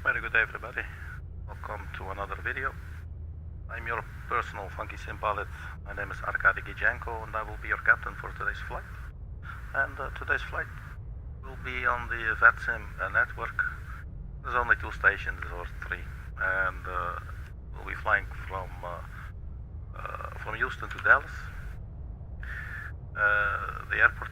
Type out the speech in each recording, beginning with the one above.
Very good day, everybody. Welcome to another video. I'm your personal funky sim pilot. My name is Arkady Gidzenko and I will be your captain for today's flight. And today's flight will be on the VetSim network. There's only 2 stations or 3, and we'll be flying from Houston to Dallas. The airport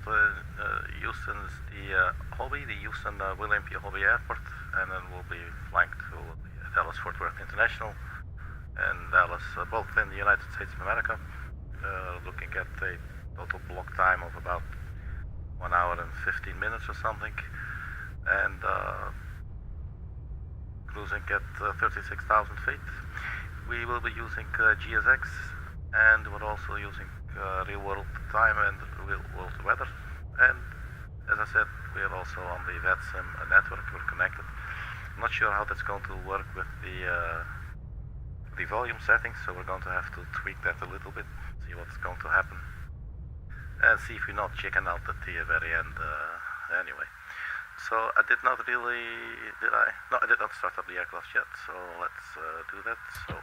Houston is the Hobby, the Houston William P. Hobby Airport, and then we'll be flying to Dallas Fort Worth International and Dallas, both in the United States of America, looking at a total block time of about 1 hour and 15 minutes or something, and cruising at 36,000 feet. We will be using GSX, and we're also using real world time and real world weather. And as I said, we are also on the VetSim network. We're connected. I'm not sure how that's going to work with the volume settings, so we're going to have to tweak that a little bit, see what's going to happen, and see if we're not chicken out at the very end. Anyway, so I did not really, did I? No, I did not start up the aircraft yet, so let's do that. So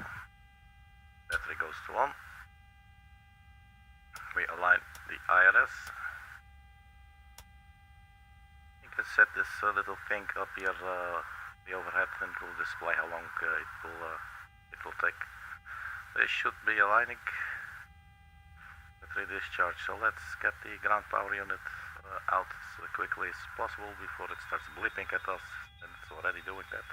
battery goes to on. We align the IRS. You can set this little thing up here, the overhead, and it will display how long it will take. They should be aligning. Battery discharge. So let's get the ground power unit out as quickly as possible before it starts blipping at us, and it's already doing that.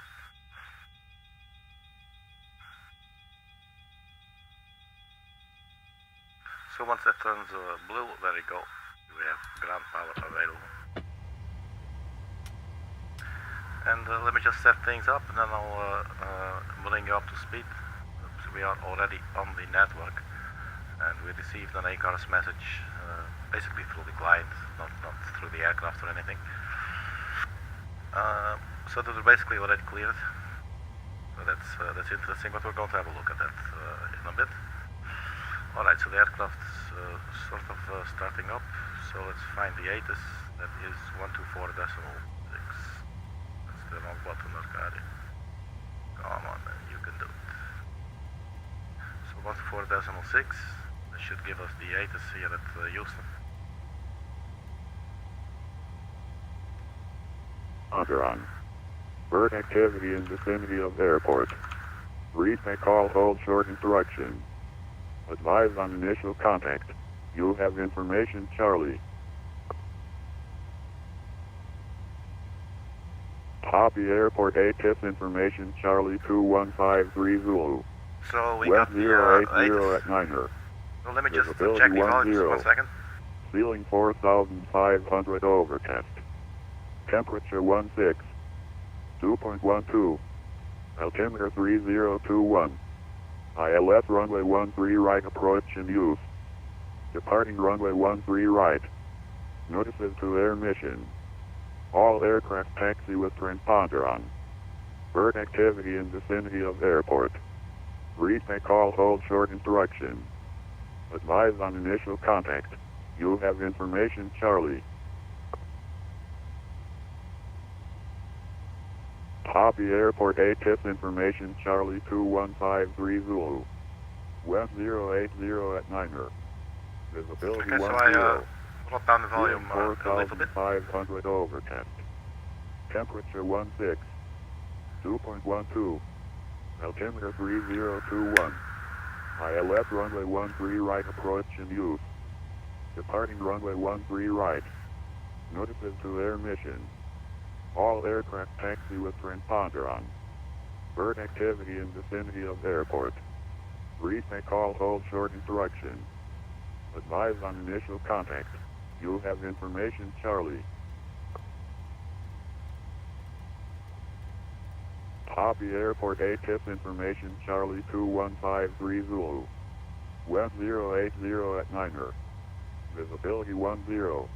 So once that turns blue, there you go, we have ground power available. And let me just set things up, and then I'll bring you up to speed. So we are already on the network, and we received an ACARS message, basically through the client, not through the aircraft or anything. So those are basically already cleared. So that's interesting, but we're going to have a look at that in a bit. Alright, so the aircraft's sort of starting up, so let's find the ATIS. That is 124.6. That's the wrong button, Arkady. Come on, man, you can do it. So 124.6, that should give us the ATIS here at Houston. On. Bird activity in vicinity of airport. Read may call hold short instruction. Advise on initial contact. You have information, Charlie. Copy airport ATIS information, Charlie 2153 Zulu. So we West got the 080 at Niner. So let me just Visibility check the volumes 10. 1 second. Ceiling 4,500 overcast. Temperature 16. 2.12. Altimeter 3021. ILS runway 13 right approach in use. Departing runway 13 right. Notices to air mission. All aircraft taxi with transponder on. Bird activity in vicinity of airport. Read may call hold short instruction. Advise on initial contact. You have information, Charlie. Copy airport ATIS information, Charlie 2153 Zulu. West 080 at Niner. Visibility Okay, so 10. I brought down the volume a little bit. 4,500 overcast. Temperature 16. 2.12. Altimeter 3021. ILS runway 13 right approach in use. Departing runway 13 right. Notices to air mission. All aircraft taxi with transponder on. Bird activity in vicinity of airport. Read may call hold short instruction. Advise on initial contact. You have information, Charlie. Copy airport ATIS information, Charlie 2153 Zulu. West 080 at Niner. Visibility 10.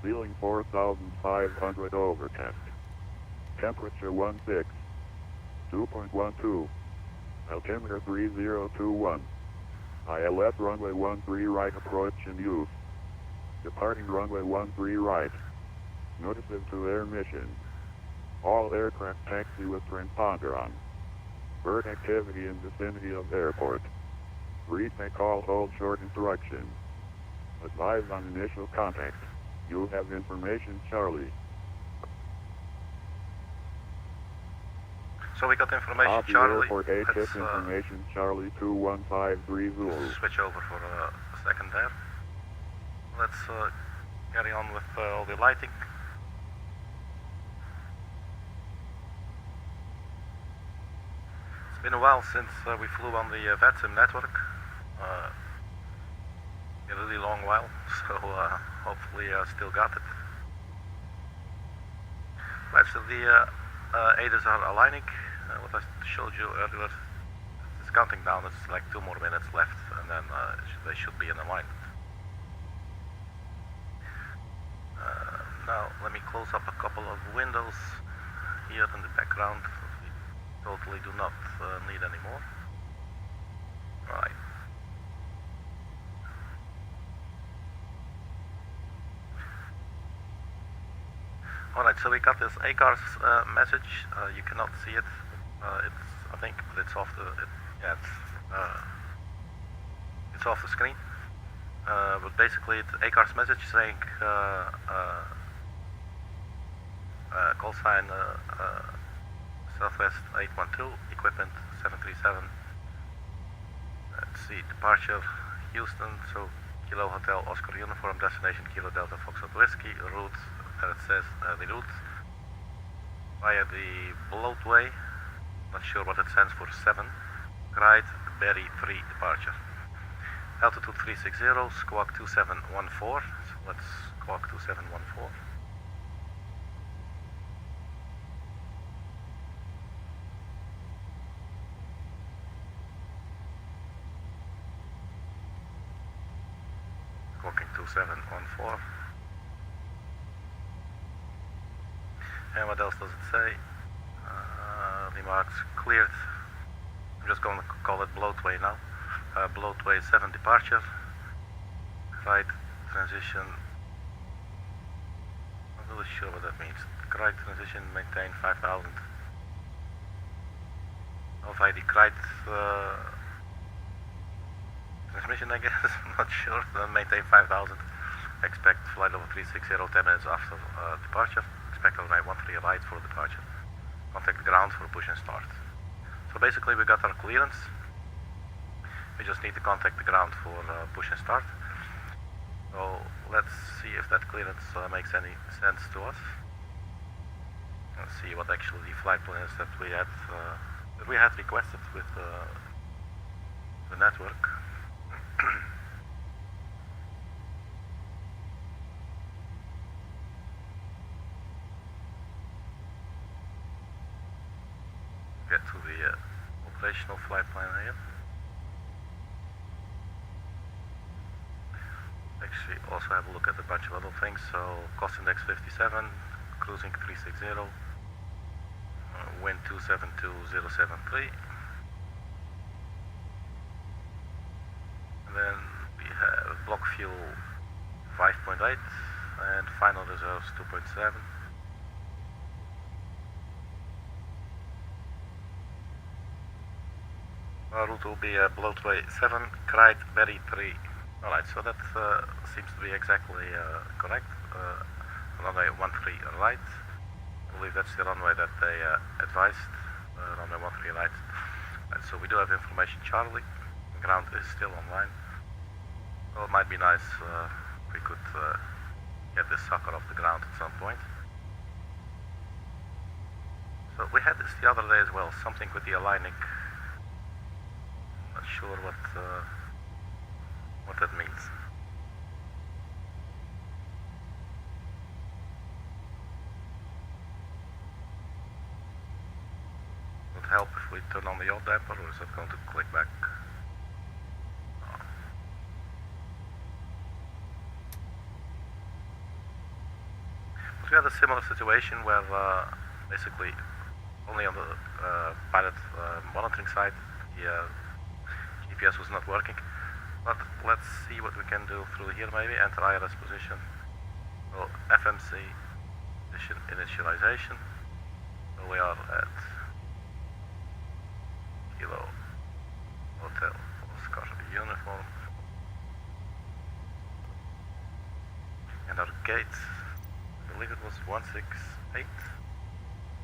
Ceiling 4,500 overcast. Temperature 16. 2.12. Altimeter 3021. ILS runway 13 right approach in use. Departing runway 13 right. Notices to air mission. All aircraft taxi with transponder on. Bird activity in vicinity of airport. Read may call hold short instructions. Advise on initial contact. You have information, Charlie. So we got information, Copy Charlie. Airport ATIP information, Charlie 21530. Switch over for a second there. Let's carry on with all the lighting. It's been a while since we flew on the VETSIM network. A really long while, so hopefully still got it. Right, so the ADAs are aligning. What I showed you earlier, it's counting down. It's like 2 more minutes left, and then they should be in alignment. Now let me close up a couple of windows here in the background. We totally do not need anymore. Right. Alright, so we got this ACARS message. You cannot see it. I think it's off the. It's off the screen. But basically, it's ACARS message saying Callsign Southwest 812, equipment 737. Let's see, departure Houston, so Kilo Hotel Oscar Uniform, destination Kilo Delta Foxtrot Whiskey, route, there it says the route via the Bloatway, not sure what it stands for, 7, Gride, Berry 3 departure. Altitude 360, squawk 2714, so let's squawk 2714. Squawking 2714. And what else does it say? Remarks cleared. I'm just going to call it Bloatway now. Bloatway 7 departure. Right transition. I'm not really sure what that means. Right transition, maintain 5000. Of ID right transmission, I guess. I'm not sure. Maintain 5000. Expect flight level 360 10 minutes after departure. Expect runway 13 right for departure. Contact ground for push and start. So basically we got our clearance. We just need to contact the ground for push and start. So let's see if that clearance makes any sense to us. Let's see what actually the flight plan is that we had requested with the network. Get to the operational flight plan here. Actually, also have a look at a bunch of other things. So, cost index 57, cruising 360, wind 272073. And then we have block fuel 5.8 and final reserves 2.7. Our route will be Bloatway 7, Gride, Berry 3. Alright, so that seems to be exactly correct. Runway 13 right. I believe that's the runway that they advised. Runway 13 right. Right. So we do have information, Charlie. Ground is still online. Well, it might be nice if we could get this sucker off the ground at some point. So we had this the other day as well, something with the aligning. Not sure what that means. Would help if we turn on the yaw damper, or is that going to click back? Oh. But we had a similar situation where basically only on the pilot monitoring side the GPS was not working. But let's see what we can do through here maybe. Enter ILS position. So FMC initialization. So we are at Kilo Hotel Oscar uniform. And our gate, I believe it was 168.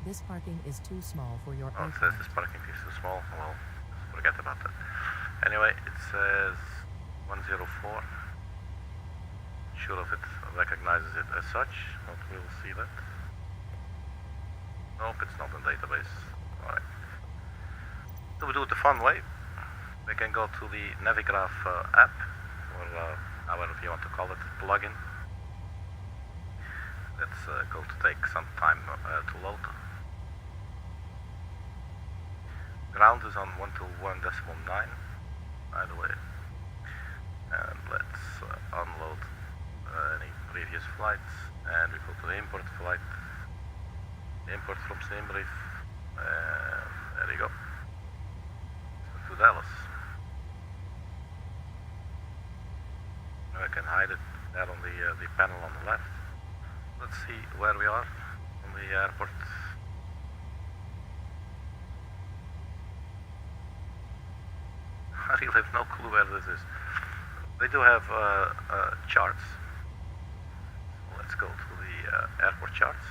This parking is too small for your Oh, it says aircraft. this parking is too small. Well, forget about that. Anyway, it says 104. Sure if it recognizes it as such, but we'll see that. Nope, it's not in database. Alright. So we do it the fun way. We can go to the Navigraph app, or however you want to call it, plugin. Let's go to take some time to load. Ground is on 121.9, by the way. And let's unload any previous flights, and we go to the import flight. Import from Simbrief, and there you go. So to Dallas. I can hide it there on the panel on the left. Let's see where we are on the airport. I really have no clue where this is. They do have charts. So let's go to the airport charts.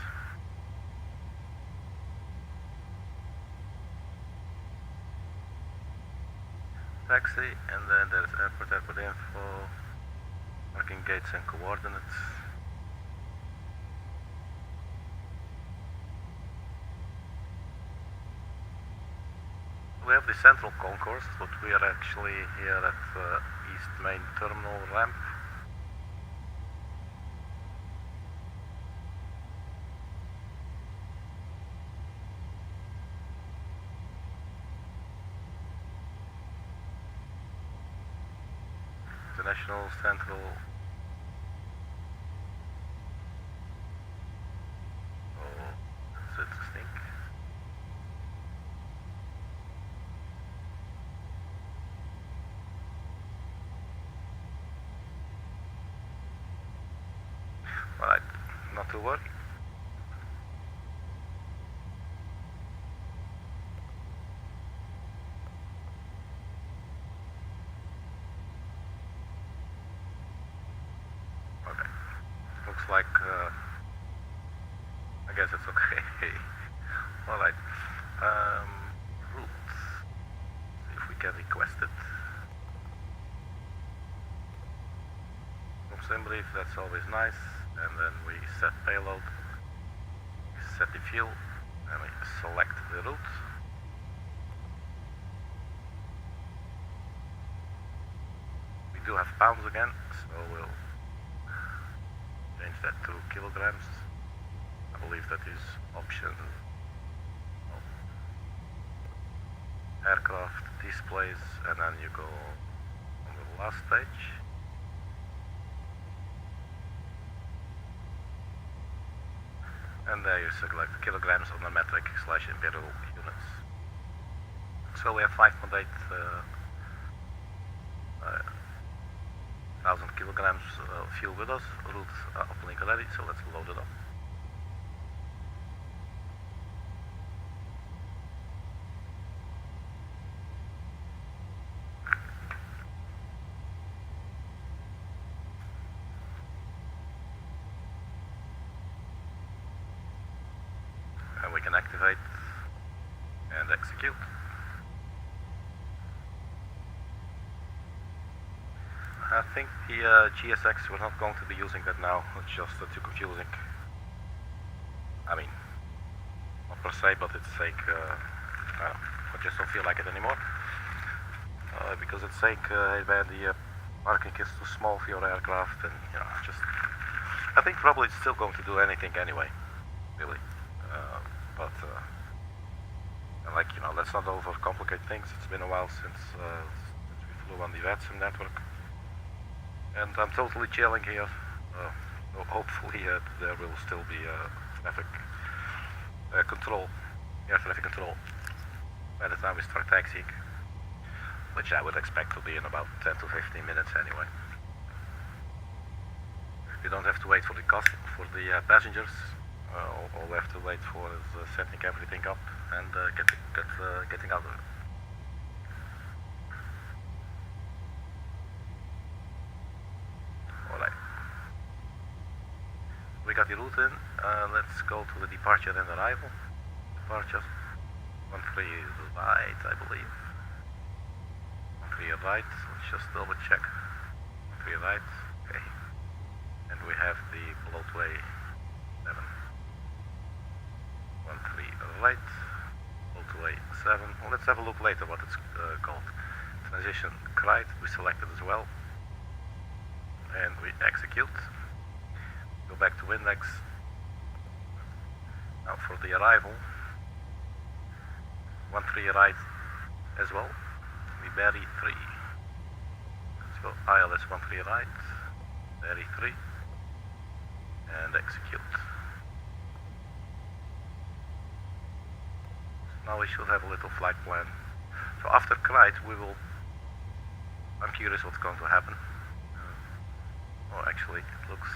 Taxi, and then there's airport info, parking gates and coordinates. We have the central concourse, but we are actually here at East Main Terminal ramp. International Central. Oh, that's interesting. Right, not to worry. Okay, looks like, I guess it's okay. Alright, route, see if we can request it. From Simbrief, that's always nice. And then we set payload, set the fuel, and we select the route. We do have pounds again, so we'll change that to kilograms. I believe that is option aircraft displays, and then you go on the last page. And there you select kilograms on the metric / imperial units. So we have 5.8 thousand kilograms fuel with us. Route uplink ready, so let's load it up. And we can activate and execute. I think the GSX, we're not going to be using that now, it's just too confusing. I mean, not per se, but it's like, I just don't feel like it anymore. Because it's like, hey man, the parking is too small for your aircraft, and you know, just, I think probably it's still going to do anything anyway, really. But like, you know, let's not overcomplicate things. It's been a while since we flew on the VATSIM network. And I'm totally chilling here. So hopefully there will still be traffic control, air traffic control, by the time we start taxiing. Which I would expect to be in about 10 to 15 minutes anyway. You don't have to wait for the passengers. All we have to wait for is setting everything up and getting out of it. Alright. We got the route in. Let's go to the departure and arrival. Departure 13 right, I believe. 13 right. Let's just double check. 13 right. Okay. And we have the floatway 7. 13 right. Floatway 7. Well, let's have a look later what it's called. Transition right. We select it as well. And we execute. Go back to index. Now for the arrival, 13 right as well. We bury 3. Let's go ILS 13 right, bury 3, and execute. So now we should have a little flight plan. So after Kite, I'm curious what's going to happen. Oh, actually, it looks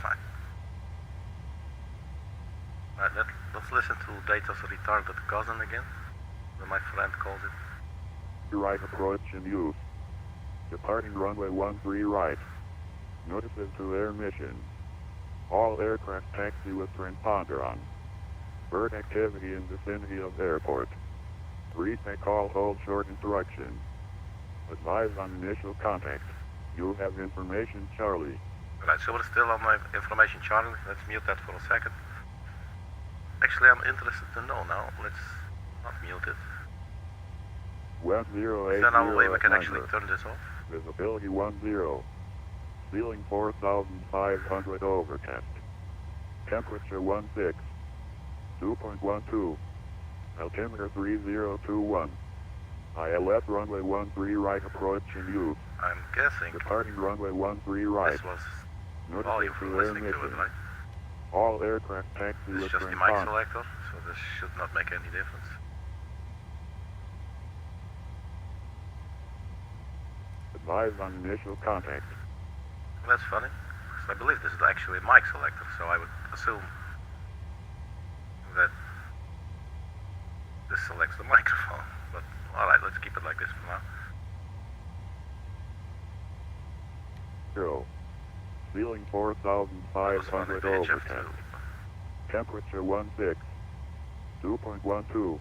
fine. Alright, let's listen to Data's retarded cousin again, as my friend calls it. Right approach in use. Departing runway 13 right. Notices to air mission. All aircraft taxi with transponder on. Bird activity in vicinity of airport. Reset call hold short instruction. Advise on initial contact. You have information Charlie. Right, so we're still on my information Charlie. Let's mute that for a second. Actually, I'm interested to know now. Let's not mute it. 1080 Is there now a way we can at actually Niner. turn this off? Visibility 10. Ceiling 4,500 overcast. Temperature 16. 2.12. Altimeter 3021. ILS runway 13 right approach in use. I'm guessing Departing runway 13 right. this was Notices volume to for air listening to it, mission. right? All aircraft taxi This with is just the mic transponder. selector, so this should not make any difference. Advise on initial contact. That's funny, because I believe this is actually a mic selector, so I would assume that this selects the microphone. But alright, let's keep it like this for now. 0. Ceiling 4,500 overcast. Temperature 16. 2.12.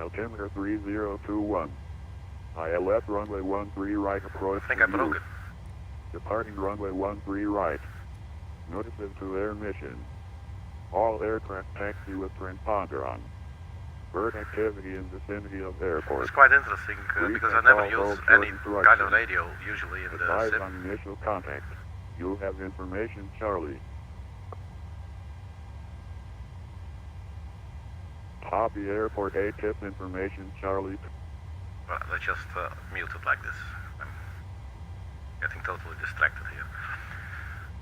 Altimeter 3021. ILS runway 13 right approach. I think I in broke use. it. Departing runway 13 right. Notices to air mission. All aircraft taxi with transponder on. Bird activity in vicinity of airport. It's quite interesting because I never use any kind of radio usually in the Advise sim. on initial contact. You have information Charlie. Copy airport ATIP information Charlie. Well, let's just mute it like this. I'm getting totally distracted here.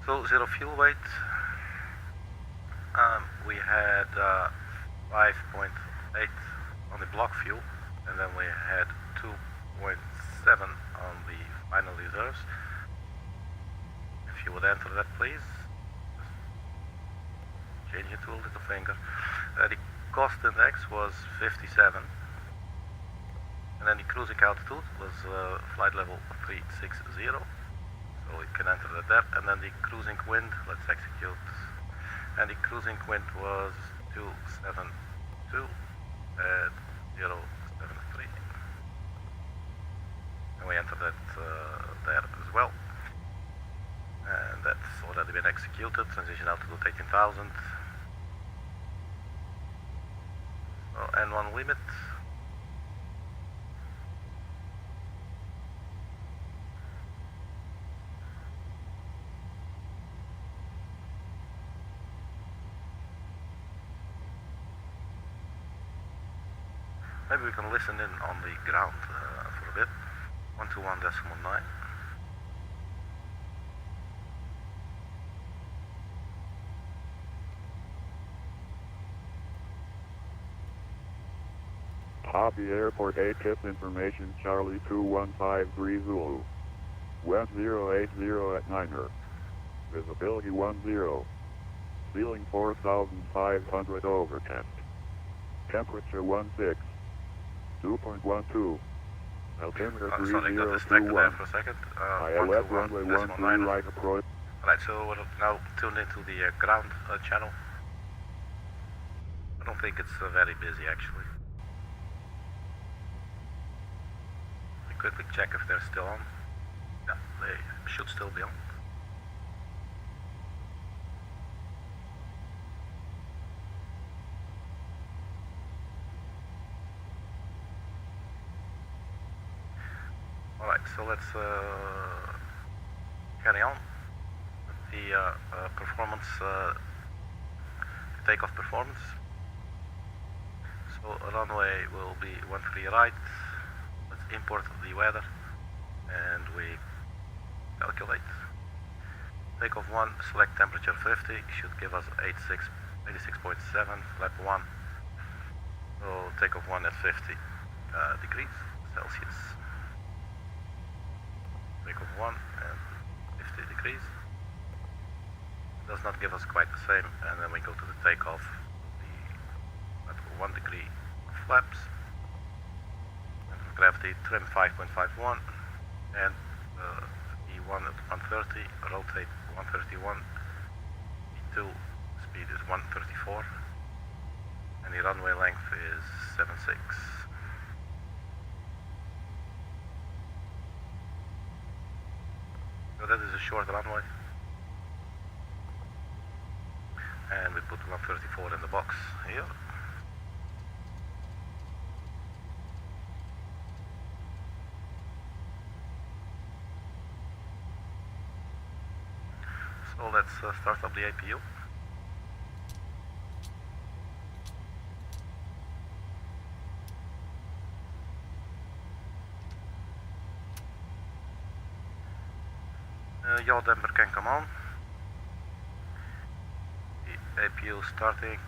So 0 fuel weight. We had 5.8 on the block fuel, and then we had 2.7 on the final reserves. If you would enter that, please. Change it to a little finger. The cost index was 57. And then the cruising altitude was flight level 360. So we can enter that there. And then the cruising wind, let's execute. And the cruising wind was 272 at 073. And we enter that there as well. And that's already been executed. Transition altitude 18,000. So N1 limit. Maybe we can listen in on the ground for a bit. 121.9. Copy airport ATIP information Charlie 2153 Zulu. West 080 at Niner. Visibility 10. Ceiling 4,500 overcast. Temperature 16. 2.12. Altimeter Sorry, got distracted there 3021. for a second. ILS runway 13 9. right approach. Alright, so we're now tuned into the ground channel. I don't think it's very busy actually. We quickly check if they're still on. Yeah, they should still be on. Alright, so let's carry on with the performance, takeoff performance. So runway will be 13 right. Let's import the weather and we calculate. Takeoff 1, select temperature 50, should give us 86.7, flap 1. So takeoff 1 at 50 degrees Celsius. Takeoff 1 and 50 degrees. Does not give us quite the same, and then we go to the takeoff. At 1 degree flaps. And for gravity, trim 5.51 and E1 at 130, rotate 131, E2 speed is 134, and the runway length is 76. So that is a short runway, and we put 134 in the box here. So let's start up the APU. Yaw damper can come on. The APU starting.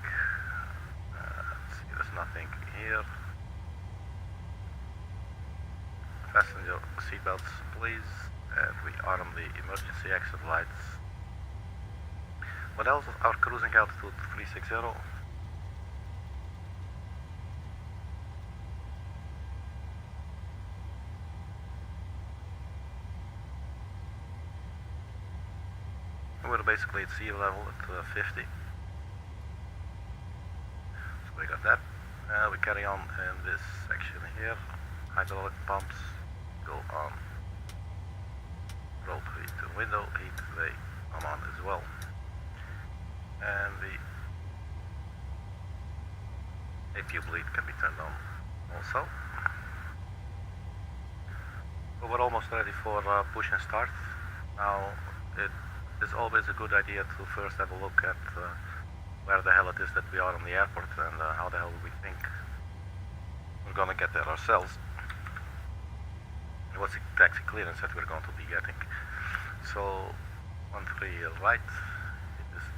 Let's see, there's nothing here. Fasten your seatbelts, please, and we arm the emergency exit lights. What else? Our cruising altitude 360. We're basically at sea level at 50. So we got that. We carry on in this section here. Hydraulic pumps go on. Roll heat to window heat, they come on as well. And the APU bleed can be turned on also. So we're almost ready for push and start. Now it is always a good idea to first have a look at where the hell it is that we are on the airport and how the hell we think we're gonna get there ourselves. And what's the taxi clearance that we're going to be getting. So 13 right.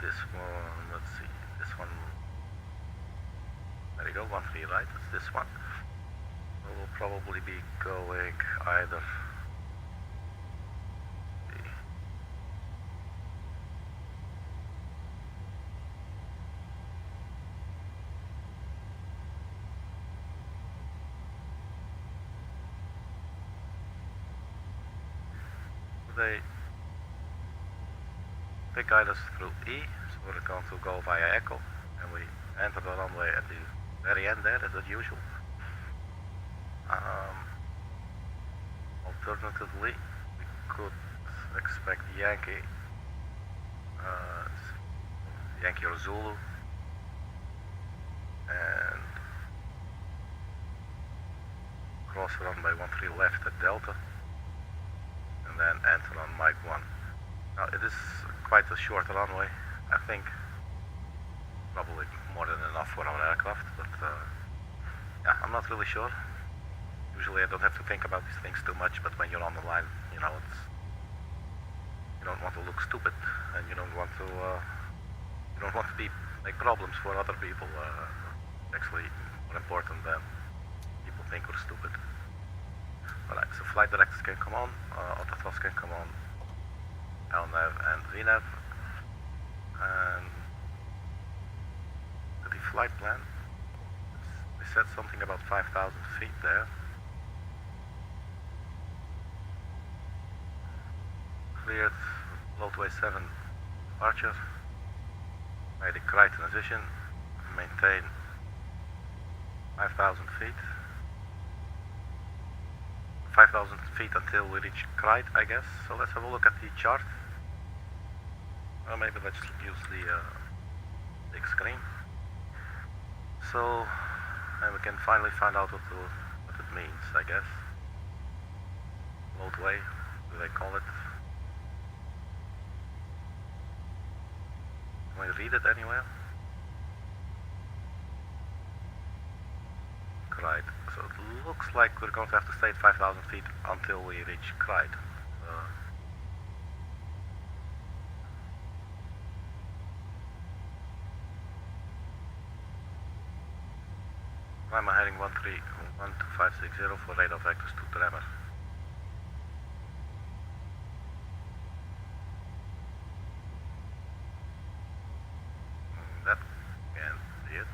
This one, let's see, this one, there you go, 13 right, it's this one. So we'll probably be going either they guide us through E, so we're going to go via Echo, and we enter the runway at the very end there, as usual. Alternatively, we could expect Yankee or Zulu, and cross runway 13 left at Delta, and then enter on Mike 1. Now it is quite a short runway, I think probably more than enough for our aircraft, but yeah, I'm not really sure. Usually I don't have to think about these things too much, but when you're on the line, you know, you don't want to look stupid, and you don't want to make problems for other people. Actually more important than people think we're stupid. Alright, so flight directors can come on, auto thrust can come on, LNAV and VNAV, and the flight plan. They said something about 5,000 feet there. Cleared floatway 7 departure. Made a correct transition. Maintain 5,000 feet. 5,000 feet until we reach Clyde, I guess. So let's have a look at the chart. Or maybe let's use the big screen. So, and we can finally find out what it means, I guess. Floatway, do they call it? Can we read it anywhere? Clyde. So it looks like we're going to have to stay at 5,000 feet until we reach Clyde. I'm heading 12560 for radar vectors to Tremor. That can't be it.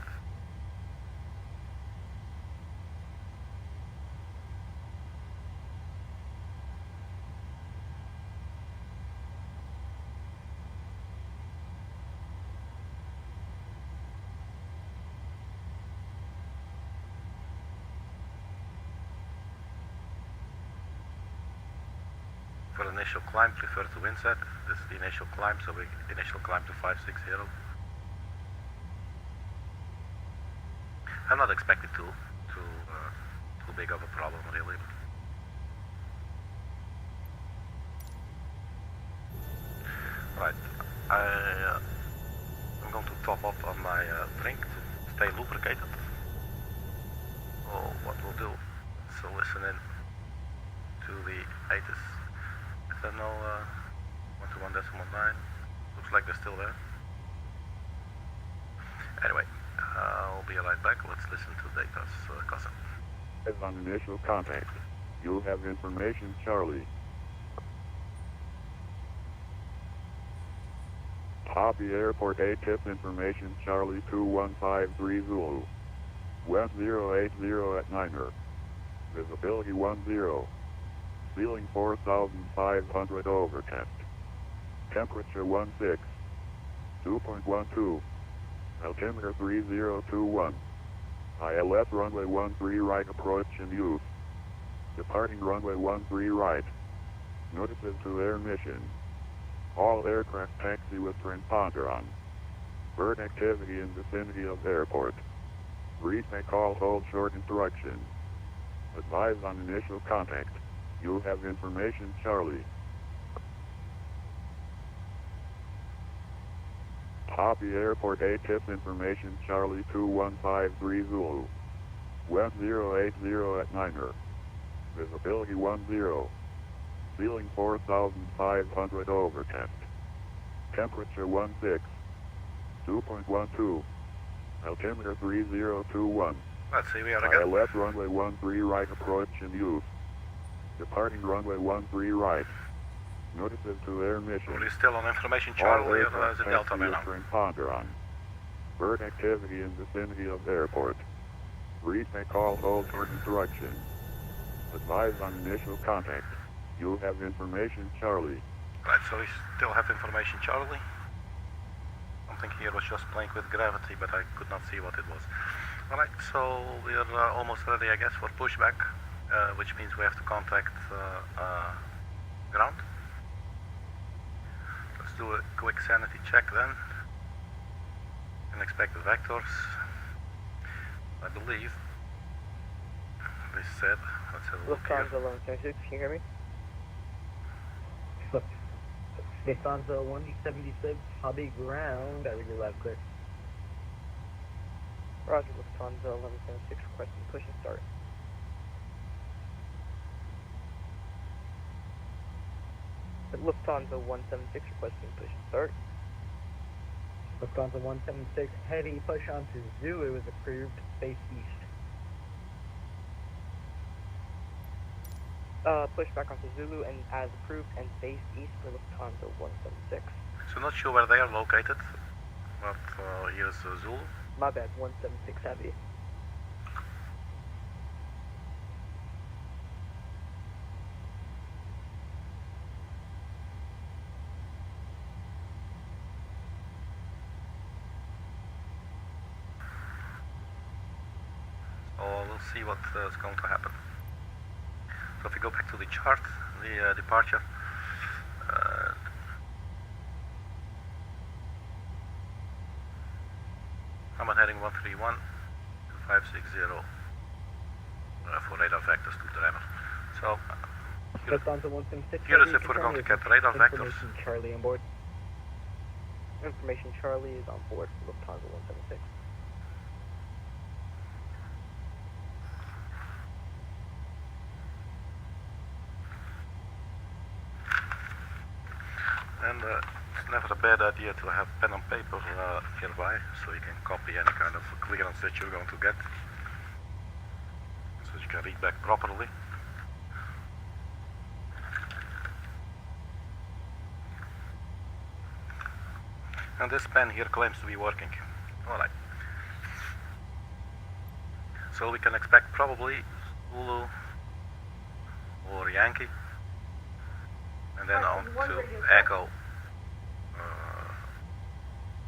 For initial climb, prefer to windset. This is the initial climb, so we initial climb to 560. I'm not expecting too big of a problem, really. Right, I'm going to top up on my drink to stay lubricated. So what we'll do, so listen in to the ATIS. I know 121.9. Looks like they're still there. Anyway, I'll be right back. Let's listen to data's cousin. On initial contact, you have information, Charlie. Copy airport ATIP information, Charlie 2153 Zulu. West 080 at Niner. Visibility 10. Ceiling 4,500 overcast. Temperature 16. 2.12. Altimeter 3021. ILS runway 13 right approach in use. Departing runway 13 right. Notices to air mission. All aircraft taxi with transponder on. Bird activity in vicinity of airport. Brief may call hold short instruction. Advise on initial contact. You have information, Charlie. Copy airport ATIP information, Charlie 2153 Zulu. West 080 at Niner. Visibility 10. Ceiling 4,500 overcast. Temperature 16. 2.12. Altimeter 3021. Let's see, we are again. ILS runway 13 right approach in use. Departing runway 13 right. Notices to air mission. Are we still on information, Charlie, or is it Delta right now? Transponder on. Bird activity in vicinity of airport. Brief may call hold short instruction. Advise on initial contact. You have information, Charlie. Right, so we still have information, Charlie. Something here was just playing with gravity, but I could not see what it was. Alright, so we're almost ready, I guess, for pushback, which means we have to contact ground. Let's do a quick sanity check then. Unexpected vectors. I believe they said, let's have a look here. Lufthansa 1176, can you hear me? Lufthansa 176, hobby ground, I read your lab clear. Roger, Lufthansa 1176, requesting push and start. Lufthansa 176, requesting push and start. Lufthansa 176, heavy push onto Zoo, it was approved, face east. Push back onto Zulu and as approved and face east for Lufthansa 176. So not sure where they are located, but here's Zulu. My bad, 176 heavy. So we'll see what is going to happen. So if we go back to the chart, the departure, I'm on heading 131, 2560 for radar vectors to driver. So Lufthansa 176 curious heavy. if we're going to confirm get radar vectors. Information Charlie on board. Information Charlie is on board for Lufthansa 176. And it's never a bad idea to have pen and paper nearby, so you can copy any kind of clearance that you're going to get, so you can read back properly. And this pen here claims to be working. Alright. So we can expect probably Zulu or Yankee, and then on to Echo.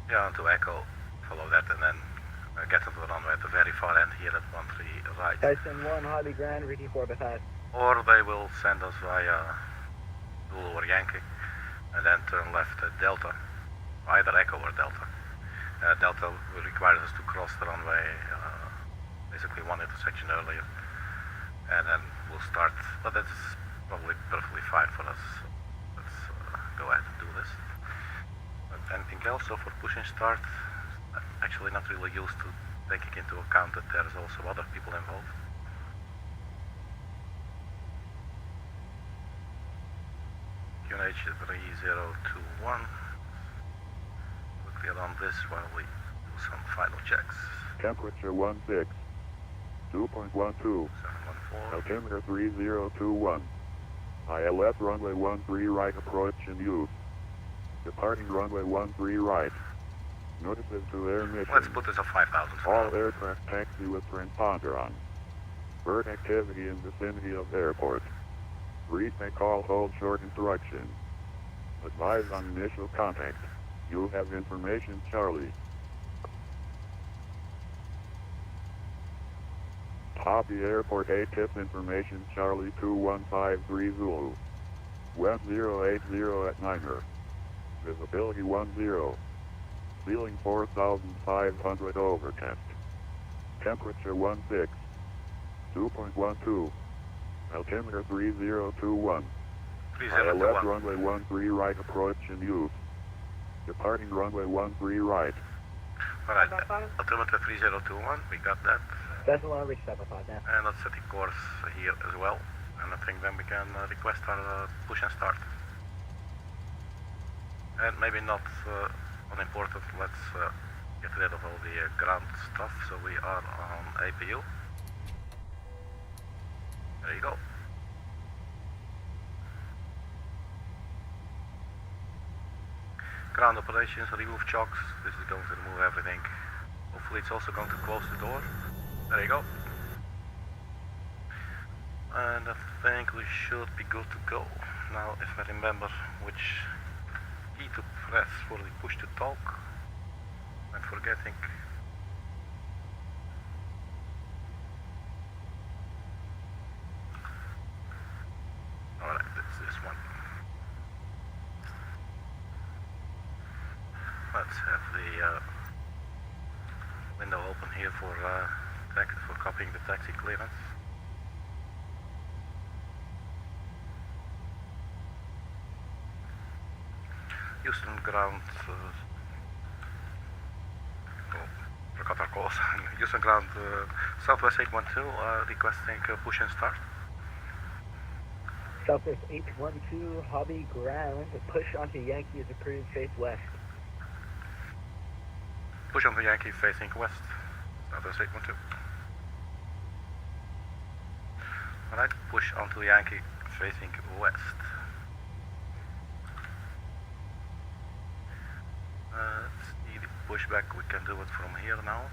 Yeah, on to Echo, follow that, and then get to the runway at the very far end here at 13 right. Tyson 1, Harley Grand, reading 4 by 5. Or they will send us via Zulu or Yankee, and then turn left at Delta, either Echo or Delta. Delta requires us to cross the runway, basically one intersection earlier, and then we'll start, but that's probably perfectly fine for us. Let's go ahead and do this. But anything else? So for push and start, I'm actually not really used to taking into account that there's also other people involved. QNH 3021. Quickly around this while we do some final checks. Temperature 16, 2.12, 714. altimeter 3021. ILS runway 13 right approach in use. Departing runway 13 right. Notices to air mission. Let's put this at 5,000 for All now. aircraft taxi with transponder on. Bird activity in vicinity of airport. Read may call hold short instruction. Advise on initial contact. You have information, Charlie. Copy airport ATIP information, Charlie 2153 Zulu. West 080 at Niner. Visibility 10. Ceiling 4,500 over test. Temperature 16. 2.12. Altimeter 3021. ILS 3021. runway 13 right approach in use. Departing runway 13 right. Alright, altimeter 3021, we got that. That's the one I reached 7 by 5 now. And let's set the course here as well. And I think then we can request our push and start. And maybe not unimportant, let's get rid of all the ground stuff. So we are on APU. There you go. Ground operations, remove chocks. This is going to remove everything. Hopefully it's also going to close the door. There you go. And I think we should be good to go. Now, if I remember which key to press for the push to talk, I'm forgetting. Alright, it's this one. Let's have the window open here for copying the taxi clearance. Houston ground, forgot our call sign. Houston ground, Southwest 812, requesting push and start. Southwest 812, Hobby Ground, push onto Yankee is approved, face west. Push on the Yankee facing west, Southwest 812. Alright, push onto Yankee facing west. Let's see the pushback, we can do it from here now.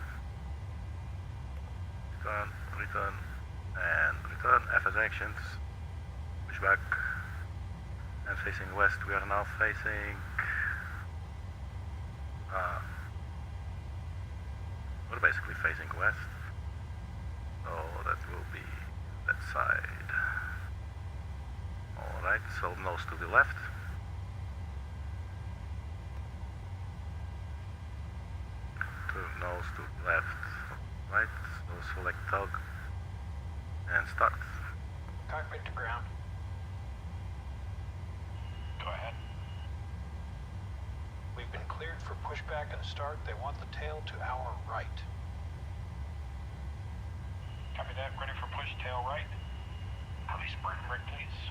Return, return, and return. FS actions. Pushback. And facing west. We are now facing... we're basically facing west. So that will be that side. Alright, so nose to the left. Nose to the left. Right, so select tug and start. Cockpit to ground. Go ahead. We've been cleared for pushback and start. They want the tail to our right. Copy that. Ready for push tail right. Heavy sprint rig, please.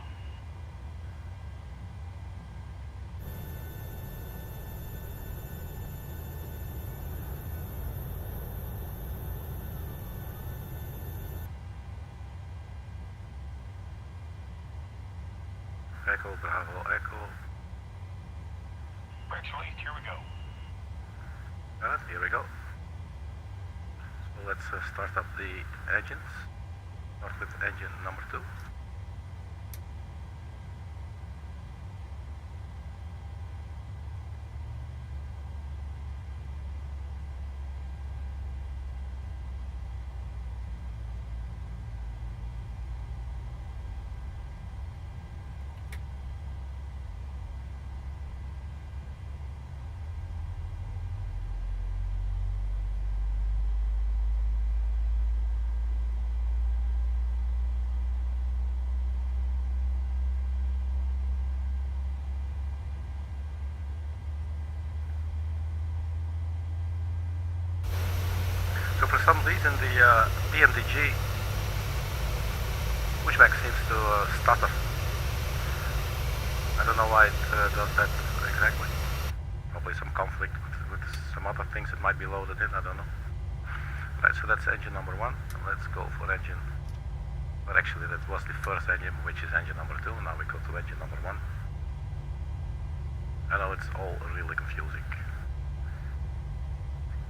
Echo, Bravo, Echo. Brakes released. Here we go. Alright, here we go. So let's start up the engines. Start with engine number 2. So for some reason the PMDG pushback seems to stutter. I don't know why it does that exactly. Probably some conflict with some other things that might be loaded in, I don't know. Right, so that's engine number 1. Let's go for engine. But actually that was the first engine, which is engine number 2. Now we go to engine number 1. I know it's all really confusing.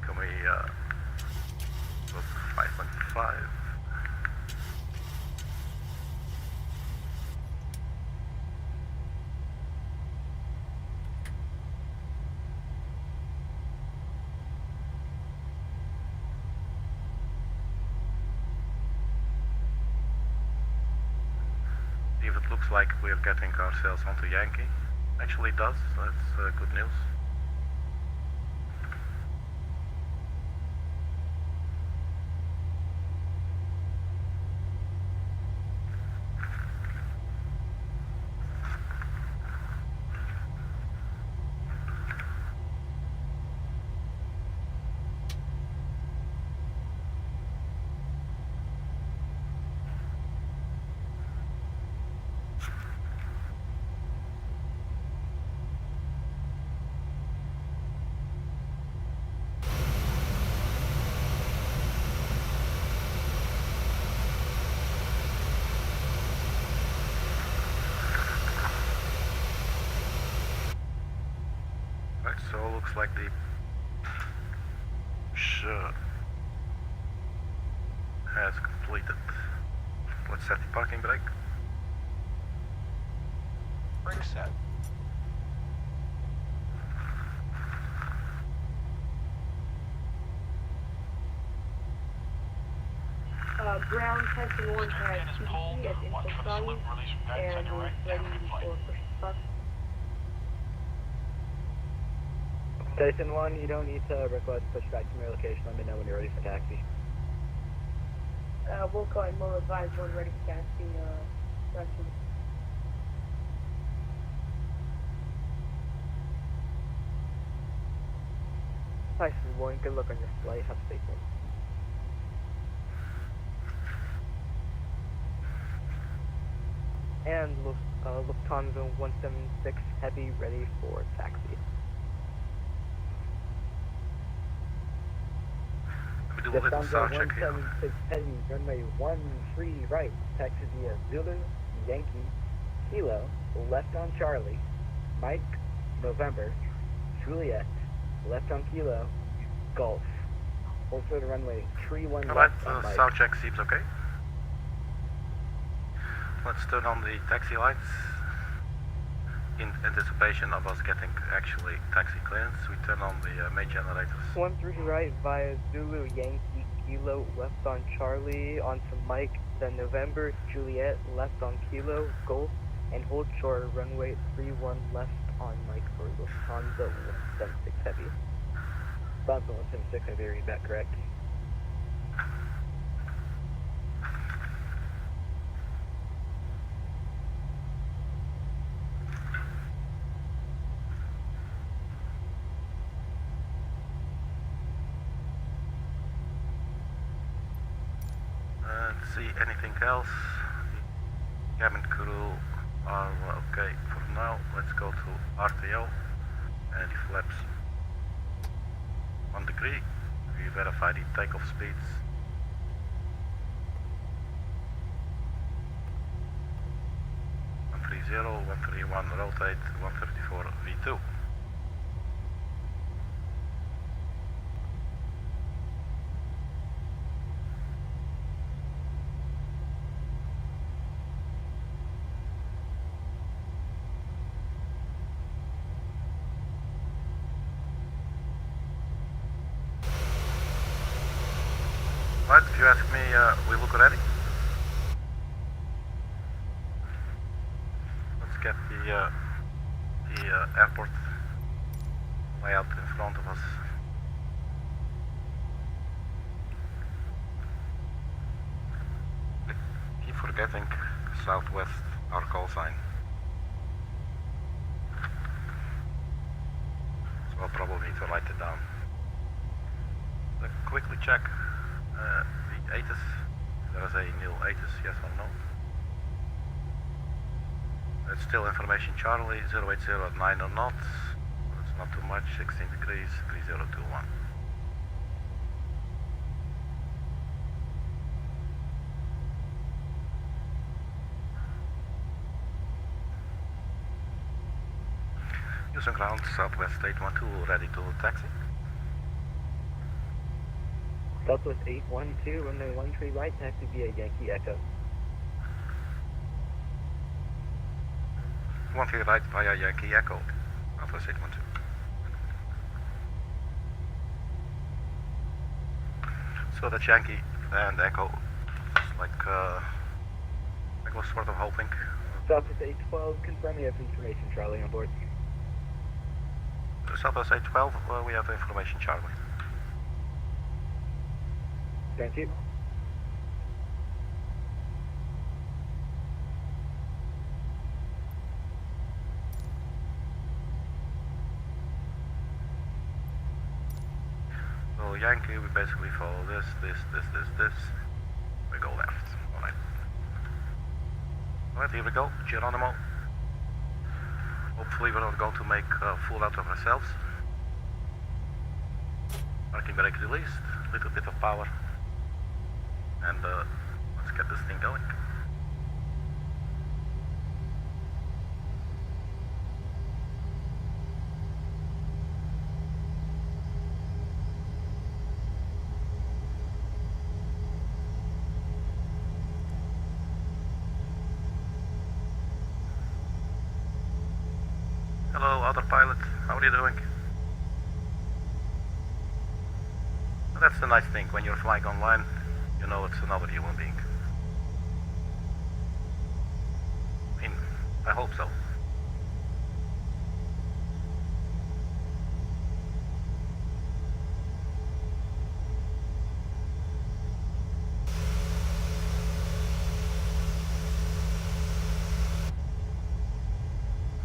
Can we go to 5.5? If it looks like we're getting ourselves onto Yankee, actually it does, so that's good news. So looks like the sure has completed. Let's set the parking brake. Brake set. Ground testing 1 at Pin is pulled. PDG at Watch Info for the Valley, slip release from guidance on and your is right. ready Clear for flight. push to start. Station 1, you don't need to request pushback from your location. Let me know when you're ready for taxi. We'll call and we'll advise when ready for taxi, direction. Hi, this is Warren. Good luck on your flight. Have a safe one. And Lufthansa 176 Heavy ready for taxi. We do a little Lufthansa sound check here. 176 Heavy, runway 13 right, taxi via Zulu, Yankee, Kilo, left on Charlie, Mike, November, Juliet, left on Kilo, Golf. Hold short of runway 31 Alright, left on Mike. sound check seems okay. Let's turn on the taxi lights. In anticipation of us getting actually taxi clearance, we turn on the main generators. 13 right via Zulu Yankee Kilo left on Charlie onto Mike, then November Juliet left on Kilo Golf, and hold short runway 31 left on Mike for Lufthansa 176 Heavy. Lufthansa 176 Heavy, read that correct. Let's see anything else. The cabin crew are okay for now. Let's go to RTO and the flaps 1 degree. We verify the takeoff speeds. One 131 rotate, 134 V2. Right, if you ask me, we look ready. Let's get the airport layout in front of us. I keep forgetting southwest, our call sign. So I'll probably need to write it down. Let's quickly check the ATIS. There is a new ATIS, yes or no? It's still information Charlie, 080 at 9 or not. It's not too much, 16 degrees, 3021. Houston ground, Southwest 812, ready to taxi. Southwest 812, runway 13 right, taxi via Yankee Echo. 13 right via Yankee Echo, Southwest 812. So that's Yankee and Echo, just like I was sort of hoping. Southwest 812, confirm you have information Charlie on board. Southwest 812, we have information Charlie. Thank you. So Yankee, we basically follow this. We go left. Alright. Alright, here we go. Geronimo. Hopefully we're not going to make a fool out of ourselves. Parking brake released. Little bit of power. And let's get this thing going. Hello, other pilot. How are you doing? That's the nice thing when you're flying online. You know it's another human being. I mean, I hope so.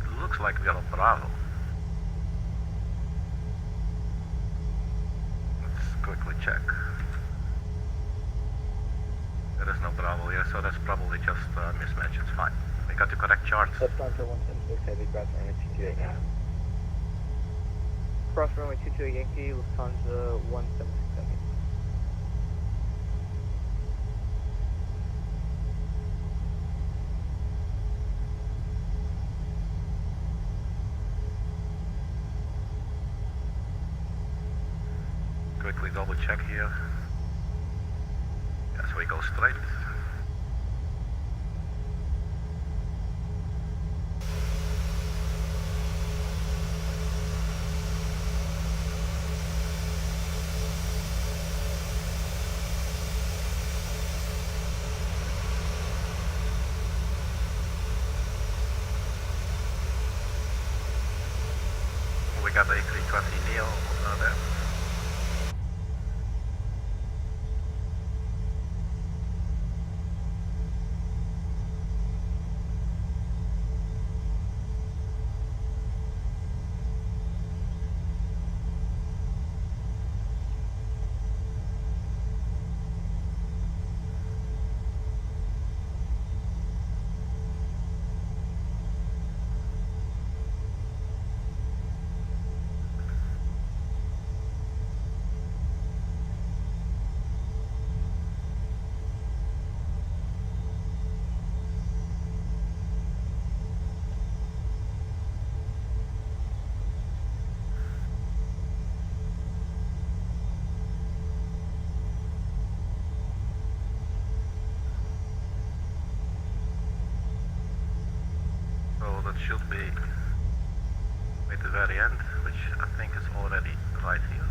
It looks like we are on Bravo. Let's quickly check. There is no Bravo here, so that's probably just a mismatch. It's fine. We got the correct charts. Lufthansa 176 Heavy, cross runway 228 Yankee. Cross runway 22 Yankee, Lufthansa 176 Heavy. Quickly quickly double check here. Yeah, so we go straight. We got the A320 Neo there. So that should be at the very end, which I think is already right here.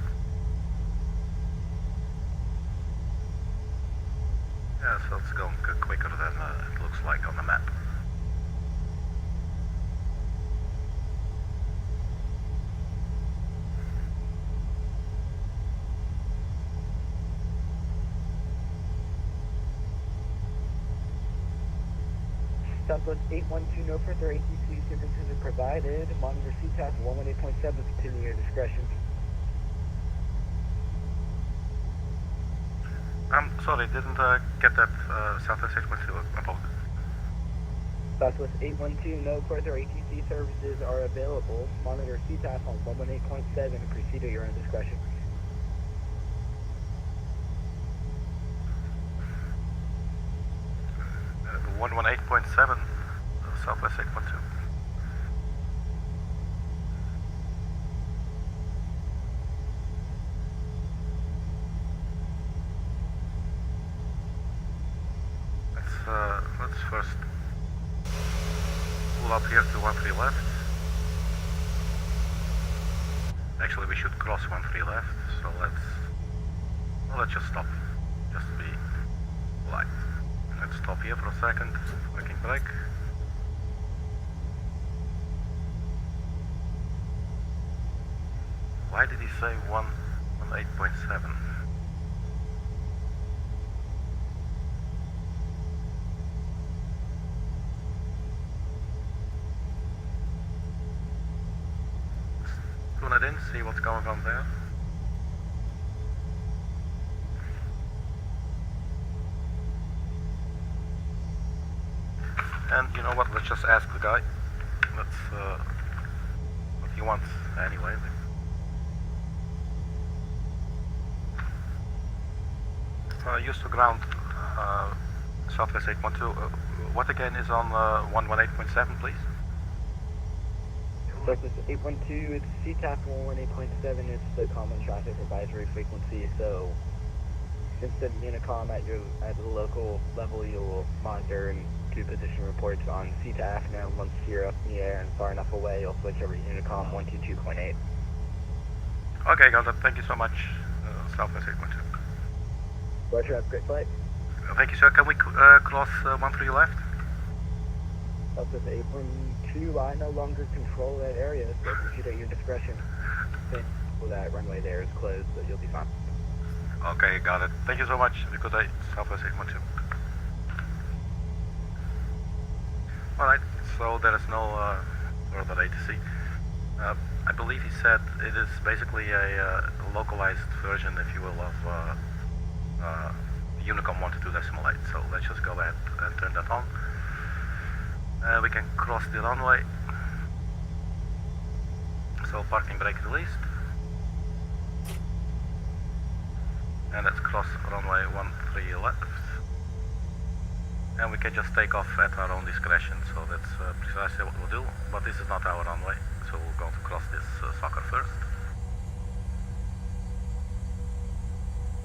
Yeah, so it's going quicker than it looks like on the map. Southwest 812, no further ATC services are provided. Monitor CTAF 118.7 to your discretion. I'm sorry, didn't get that Southwest 812. Apologies. Southwest 812, no further ATC services are available. Monitor CTAF on 118.7 and proceed at your own discretion. 118.7, Southwest 812. Let's first pull up here to 13 left. Actually, we should cross 13 left, so let's just stop, just to be polite. Let's stop here for a second, working brake. Why did he say 118.7? Tune it in, see what's going on there. And you know what, let's just ask the guy. What he wants anyway. Used to ground Southwest 812. What again is on 118.7, please? Southwest 812, it's CTAF 118.7, it's the common traffic advisory frequency, so since the Unicom at the local level, you'll monitor and do position reports on CTAF. Now once you're up in the air and far enough away, you'll switch over to Unicom 122.8. Okay, got it. Thank you so much, Southwest 812. Roger, have a great flight. Thank you, sir. Can we cross 13 left? Southwest 812, I no longer control that area, so proceed at your discretion. Well, that runway there is closed, so you'll be fine. Okay, got it. Thank you so much. Have a good day, Southwest 812. Alright, so there is no further ATC. I believe he said it is basically a localized version, if you will, of Unicom 122.8. So let's just go ahead and turn that on. We can cross the runway. So parking brake released. And let's cross runway 13 left. And we can just take off at our own discretion, so that's precisely what we'll do. But this is not our runway, so we're going to cross this sucker first.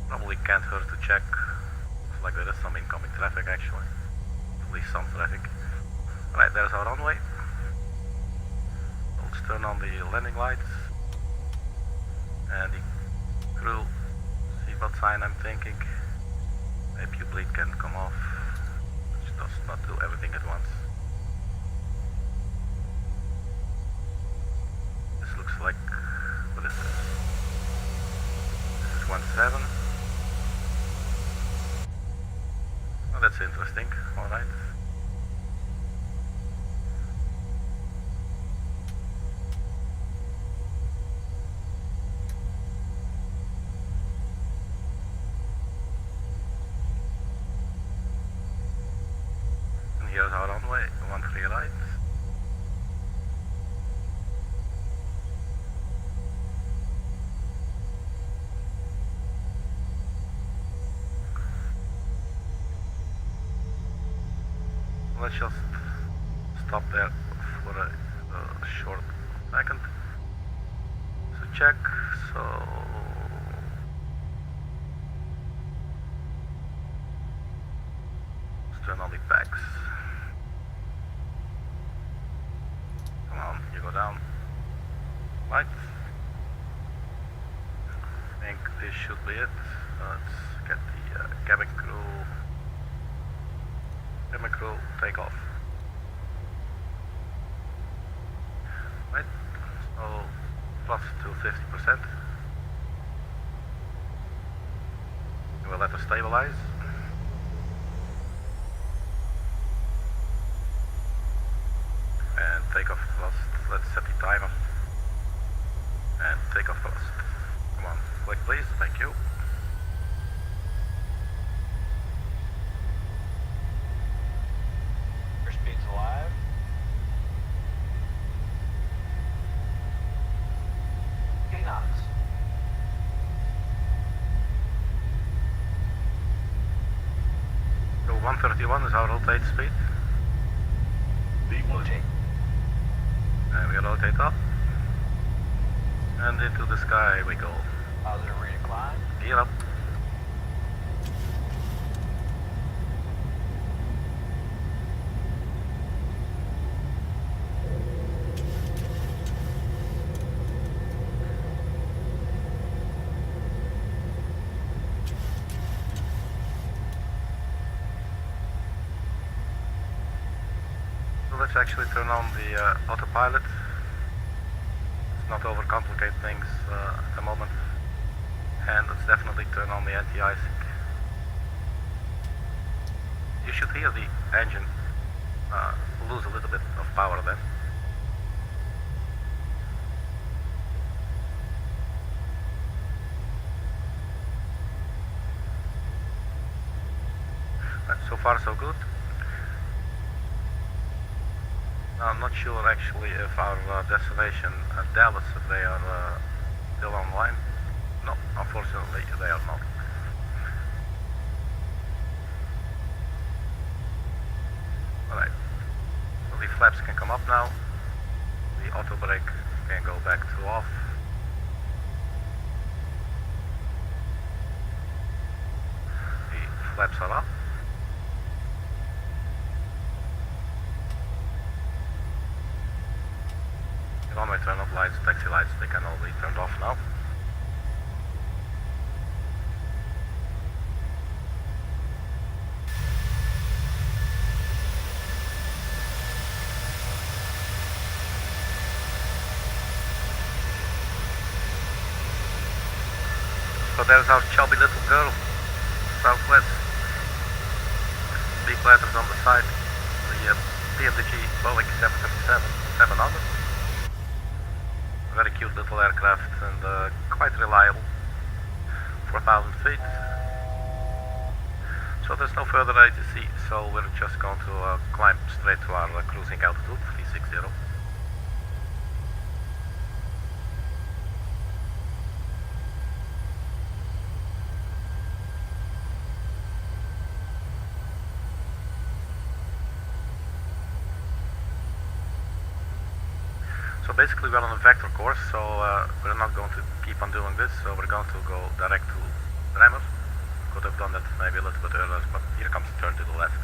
Probably can't hurt to check. Looks like there is some incoming traffic actually. At least some traffic. Right, there's our runway. Let's turn on the landing lights. And the crew, seatbelt sign I'm thinking. Maybe bleed can come off. Which does not do everything at once. This looks like, what is this? This is 17. Oh, that's interesting, alright. And here's our runway, 13 right. Let's just stop there for a short second to check. So let's turn on the packs. Come on, you go down. Right. I think this should be it. Let's get the cabin crew. Chemical takeoff. Right, so plus to 50%. We'll let it stabilize. And takeoff thrust. Let's set the timer. And takeoff thrust. Come on, click please, thank you. Airspeed's alive. K knots. So 131 is our rotate speed. Rotate. And we rotate up. And into the sky we go. Positive rate of climb. Gear up. So let's actually turn on the autopilot. Let's not overcomplicate things at the moment. And let's definitely turn on the anti-icing. You should hear the engine lose a little bit of power then. So far so good. I'm not sure actually if our destination Dallas, if they are still online. No, unfortunately they are not. Alright, so the flaps can come up now. The auto brake can go back to off. The flaps are up. Runway turn off lights, taxi lights, they can all be turned off now. So there's our chubby little girl, southwest. Big letters on the side, the PMDG Boeing 737-700. Very cute little aircraft and quite reliable, 4,000 feet. So there's no further ATC, so we're just going to climb straight to our cruising altitude, 360. So basically we're on a vector course, so we're not going to keep on doing this, so we're going to go direct to Bremer. Could have done that maybe a little bit earlier, but here comes the turn to the left.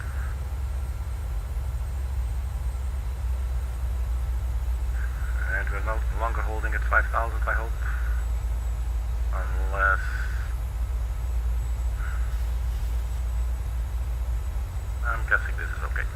And we're no longer holding at 5,000, I hope. Unless... I'm guessing this is okay.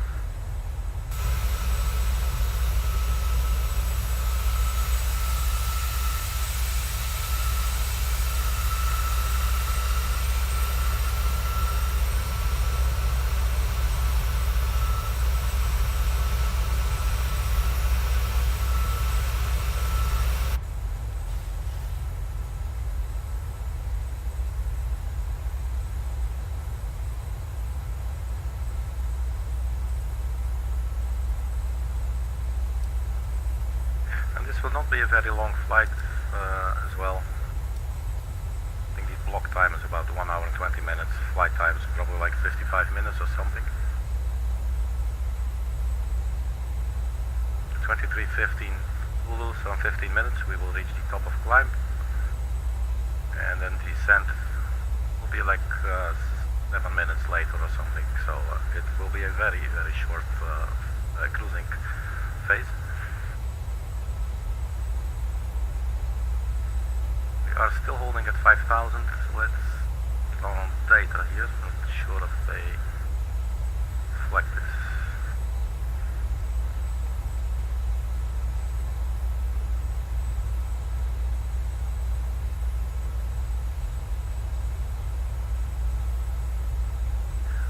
This will not be a very long flight as well. I think the block time is about 1 hour and 20 minutes. Flight time is probably like 55 minutes or something. 23:15 Zulu, so in 15 minutes we will reach the top of climb. And then descent will be like 7 minutes later or something. So it will be a very, very short cruising phase. We are still holding at 5,000. Let's put on data here. Not sure if they reflect this.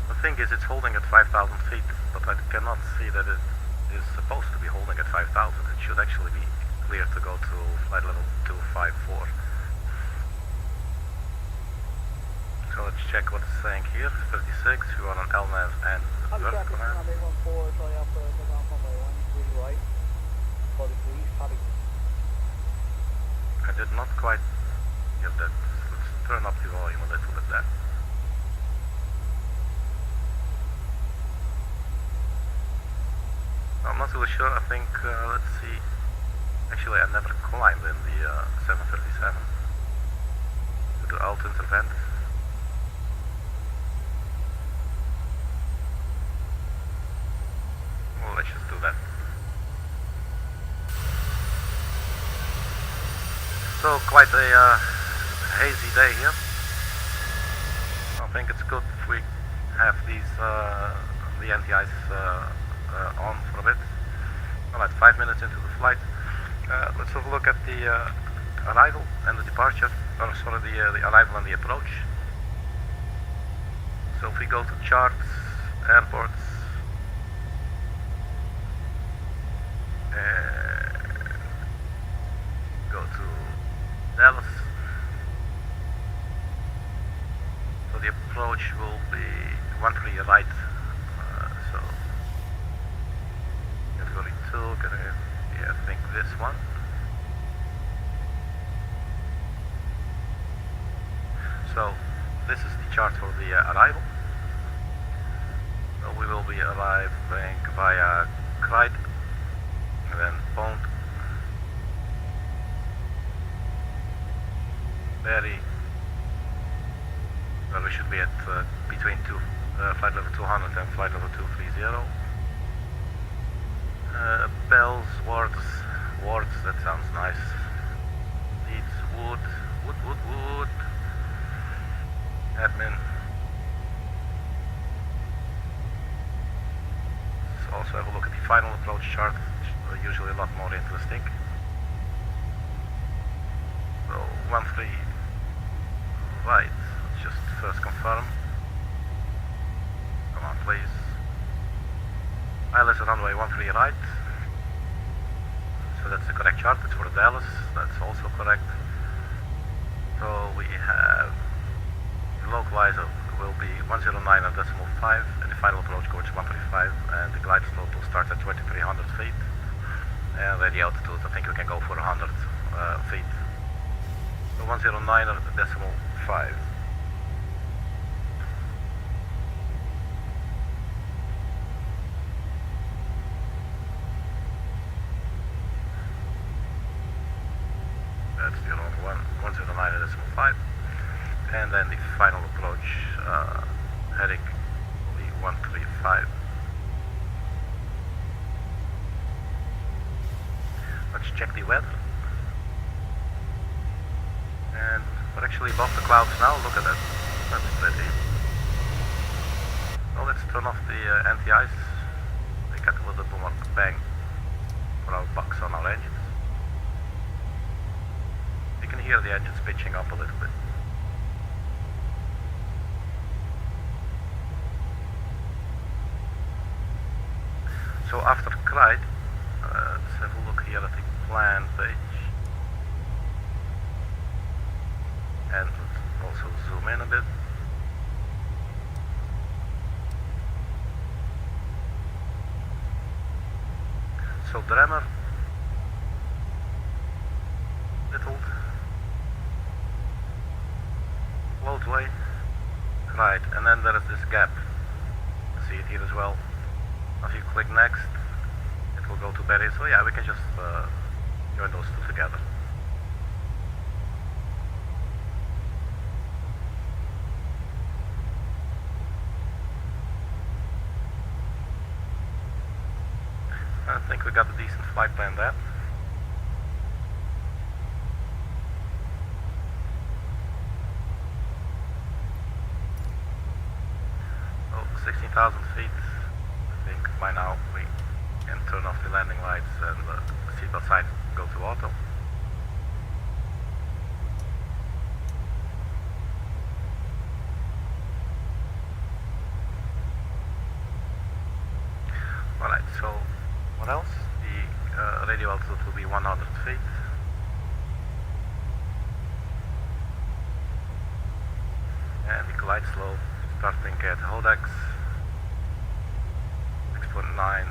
The thing is, it's holding at 5,000 feet, but I cannot see that it is supposed to be holding at 5,000. It should actually be clear to go to flight level 254. So let's check what it's saying here. 36, we are on LNAV and I'm Vertical traffic nav. on 814, Charlie Alpha, November runway 13 right. 40 degrees, copy. I did not quite get that. Let's turn up the volume a little bit there. I'm not really sure. I think, let's see. Actually, I never climbed in the 737. To do alt intervent. Well, let's just do that. So, quite a hazy day here. I think it's good if we have these, the NTIs on for a bit. Well, at 5 minutes into the flight. Let's have a look at the arrival and the departure, or sorry, the arrival and the approach. So if we go to charts, airports, go to Dallas. So the approach will be 13 right. So category 2, yeah, I think this one. So this is the chart for the arrival. So we will be arriving via Clyde and then Pond, Berry, where we should be at between flight level 200 and flight level 230. Bells, wards, that sounds nice. Leeds, wood. Admin. Let's also have a look at the final approach chart, which are usually a lot more interesting. So 13 right, let's just first confirm. Come on, please. ILS runway 13 right. So that's the correct chart. It's for Dallas. That's also correct. So we have the localizer will be 109.5, and the final approach course 135, and the glide slope will start at 2,300 feet. And then the altitude, I think we can go for 100 feet. So 109.5. That's the wrong one, 109.5. And then the final approach approach, heading 135. Let's check the weather. And we're actually above the clouds now, look at that. That's pretty. Well, let's turn off the anti-ice. We get a little bit more bang for our bucks on our engines. You can hear the engines pitching up a little bit. So after Clyde, let's have a look here at the plan page. And let's also zoom in a bit. So Dremmer, Little, Floatway, right, and then there is this gap. You see it here as well. If you click next, it will go to Berry. So yeah, we can just join those two together. I think we got a decent flight plan there. Oh, 16,000 feet. I think by now we can turn off the landing lights and the seatbelt sign go to auto. Alright, so what else? The radio altitude will be 100 feet. And the glide slope starting at HODEX 6.9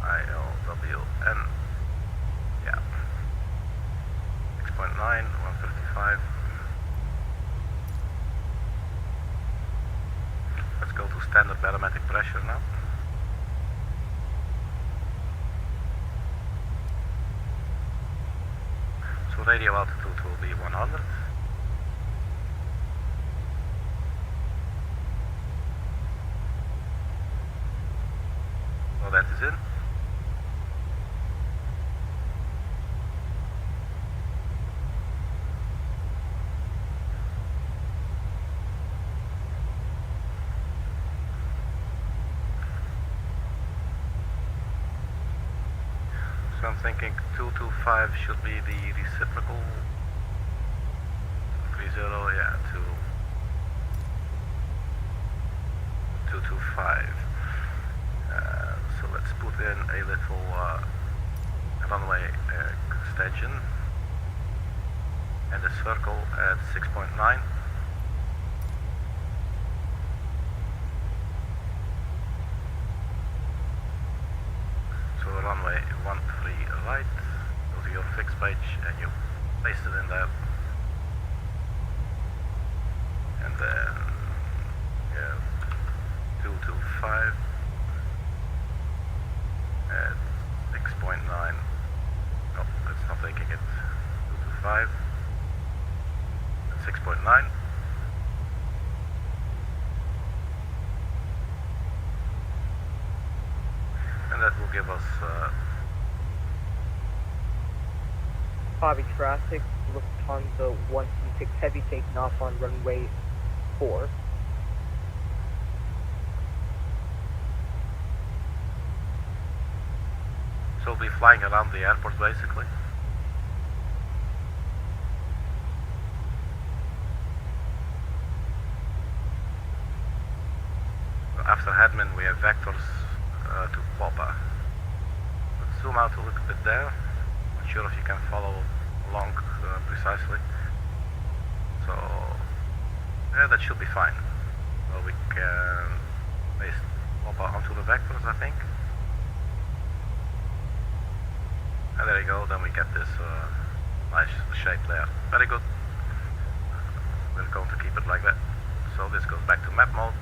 ILWN. Yeah. 6.9, 135. Let's go to standard barometric pressure now. So radio altitude will be 100. So that is in. So I'm thinking 225 should be the reciprocal. 30, yeah, 225. So let's put in a little runway extension and a circle at 6.9. So runway 13 right, go to your fixed page and you place it in there. And then yeah, 225 at 6.9. No, it's not taking it. 225 at 6.9. And that will give us Bobby traffic, Lufthansa 126 Heavy taking off on runway 4. so we'll be flying around the airport basically. After Hedman we have vectors to Popa. Let's zoom out a little bit there. Not sure if you can follow along precisely. So yeah, that should be fine. Well, we can paste Popa onto the vectors, I think. And there you go, then we get this nice shape there. Very good. We're going to keep it like that. So this goes back to map mode.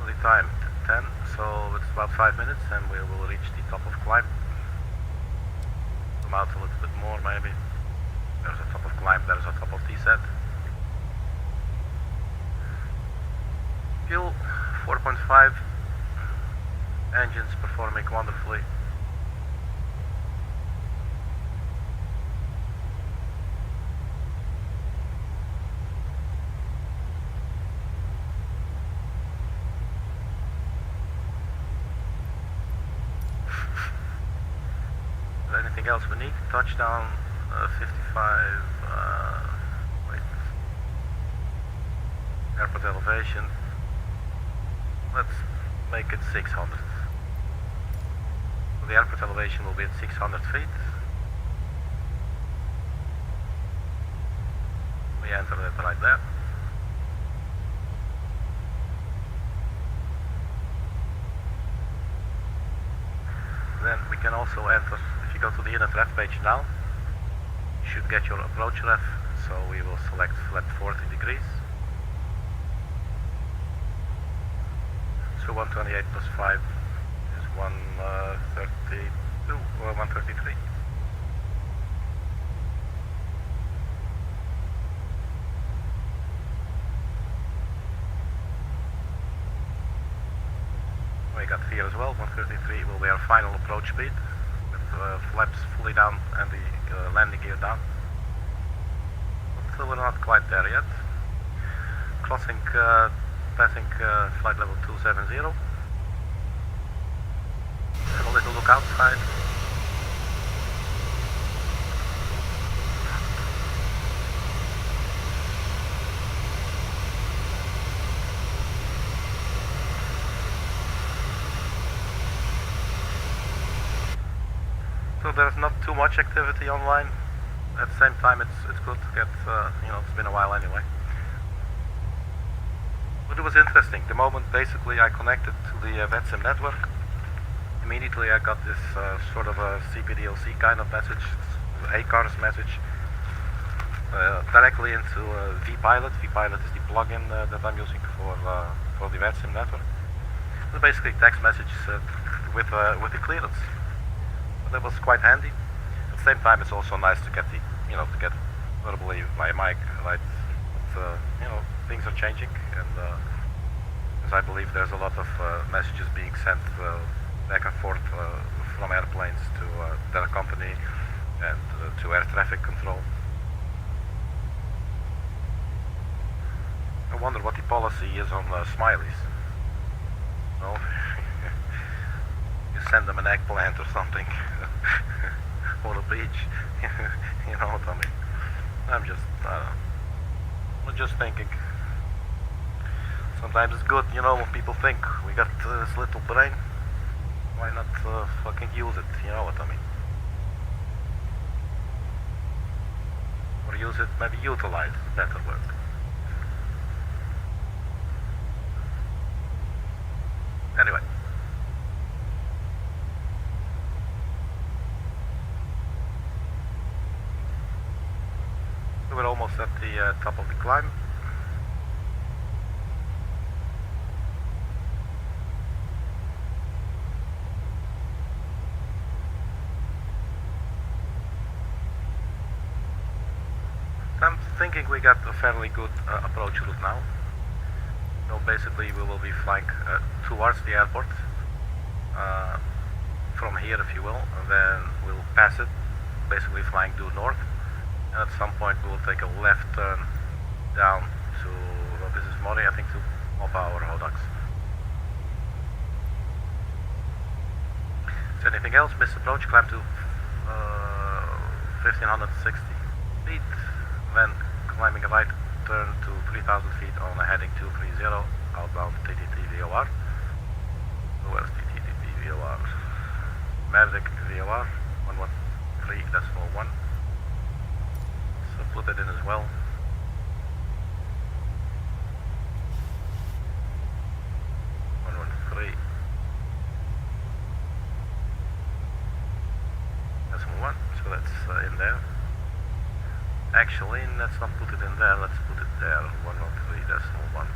The time 10, so it's about 5 minutes and we will reach the top of climb. Zoom out a little bit more maybe. There's a top of climb, there's a top of descent. Fuel 4.5. Engines performing wonderfully. Anything else we need? Touchdown 55. Wait. Airport elevation. Let's make it 600. So the airport elevation will be at 600 feet. We enter it right there. Then we can also enter, if you go to the inner ref page now, you should get your approach ref, so we will select flat 40 degrees. So 128 plus 5 is 132 or 133. We got here as well, 133 will be our final approach speed, with flaps fully down and the landing gear down. But we're not quite there yet. Crossing, passing flight level 270. Have a little look outside. So there's not too much activity online. At the same time, it's good to get, it's been a while anyway. But it was interesting. The moment basically I connected to the VetSim network, immediately I got this sort of a CPDLC kind of message, ACARS message, directly into vPilot. vPilot is the plugin that I'm using for the VetSim network. It's basically text messages with the clearance. That was quite handy. At the same time, it's also nice to get to get verbally my mic right. But, things are changing, and as I believe there's a lot of messages being sent back and forth from airplanes to their company and to air traffic control. I wonder what the policy is on smileys. No. Send them an eggplant or something on the beach. You know what I mean? I'm just thinking. Sometimes it's good, when people think we got this little brain. Why not fucking use it? You know what I mean? Or use it, maybe utilize, better word. Anyway. We're almost at the top of the climb. I'm thinking we got a fairly good approach route now. So basically we will be flying towards the airport from here, if you will, and then we'll pass it, basically flying due north. And at some point we will take a left turn down to, this is Mori, I think, to Mopa or Hodax. Is there anything else? Missed approach, climb to 1560 feet, then climbing a right turn to 3000 feet on a heading 230, outbound TTT VOR. So where's TTT VOR? Maverick VOR, 113.1. Put that in as well. Decimal 1, so that's in there. Actually, let's not put it in there, let's put it there, 113.1.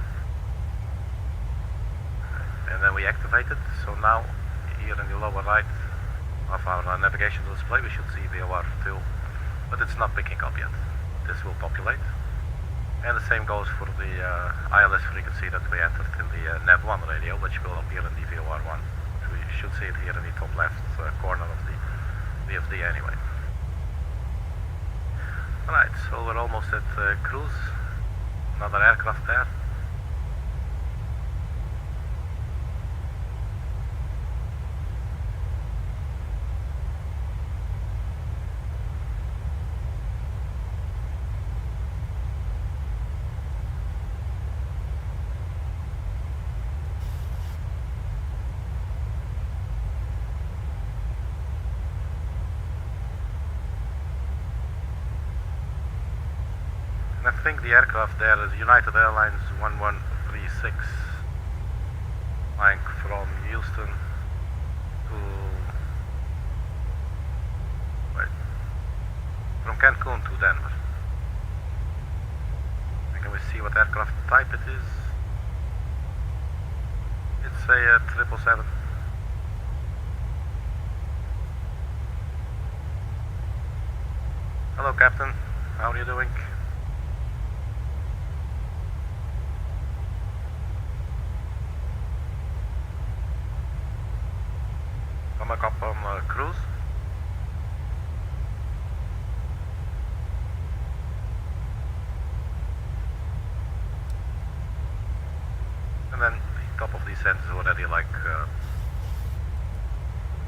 And then we activate it, so now here in the lower right of our navigation display we should see VOR 2 but it's not picking up yet. This will populate. And the same goes for the ILS frequency that we entered in the NAV1 radio, which will appear in the VOR1. We should see it here in the top left corner of the VFD anyway. Alright, so we're almost at cruise. Another aircraft there. I think the aircraft there is United Airlines 1136, flying from Houston to, from Cancun to Denver. And can we see what aircraft type it is? It's a 777. Hello, Captain. How are you doing? Coming up on cruise. And then the top of the descent is already like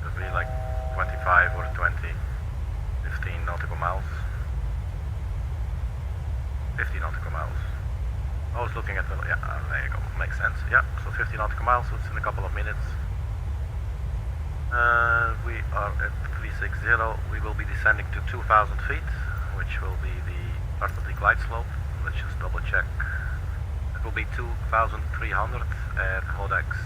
could be like 25 or 20, 15 nautical miles. 50 nautical miles. I was looking at the, yeah, there you go, makes sense. Yeah, so 50 nautical miles, so it's in a couple of minutes. We are at 360. We will be descending to 2,000 feet, which will be the start of the glide slope. Let's just double check. It will be 2,300 at HODEX.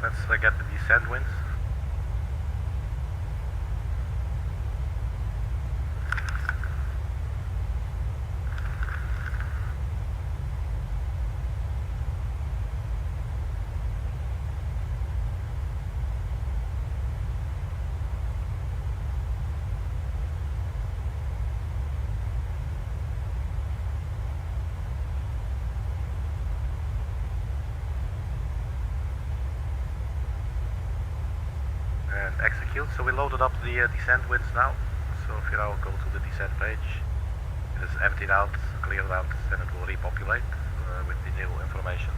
Let's get the descent winds. Execute. So we loaded up the descent winds now. So if you now go to the descent page, it is emptied out, cleared out, and it will repopulate with the new information.